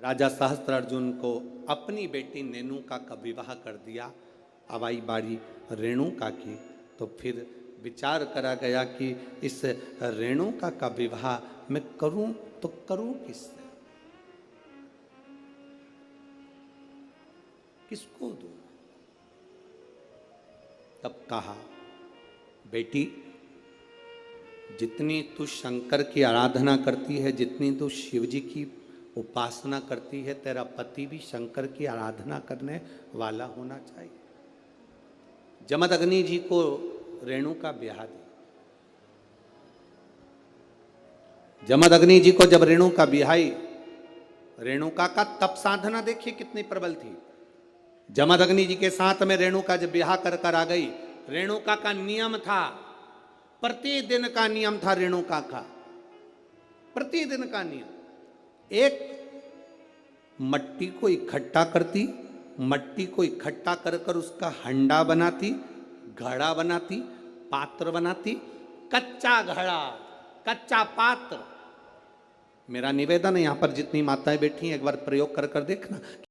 राजा सहस्त्रार्जुन को अपनी बेटी नेनुका का विवाह कर दिया। अब आई बारी रेणुका की, तो फिर विचार करा गया कि इस रेणुका का विवाह मैं करूं तो करूं किससे, किसको दूं। तब कहा, बेटी जितनी तू शंकर की आराधना करती है, जितनी तू शिव जी की उपासना करती है, तेरा पति भी शंकर की आराधना करने वाला होना चाहिए। जमदग्नि जी को रेणुका ब्याह दी। जमदग्नि जी को जब रेणुका ब्याही, रेणुका का तप साधना देखिए कितनी प्रबल थी। जमदग्नि जी के साथ में रेणुका जब ब्याह कर आ गई, रेणुका का नियम था, प्रतिदिन का नियम था रेणुका का, प्रतिदिन का नियम। एक मट्टी को इकट्ठा करती, मट्टी को इकट्ठा कर उसका हंडा बनाती, घड़ा बनाती, पात्र बनाती, कच्चा घड़ा, कच्चा पात्र। मेरा निवेदन है, यहां पर जितनी माताएं बैठी हैं एक बार प्रयोग कर देखना।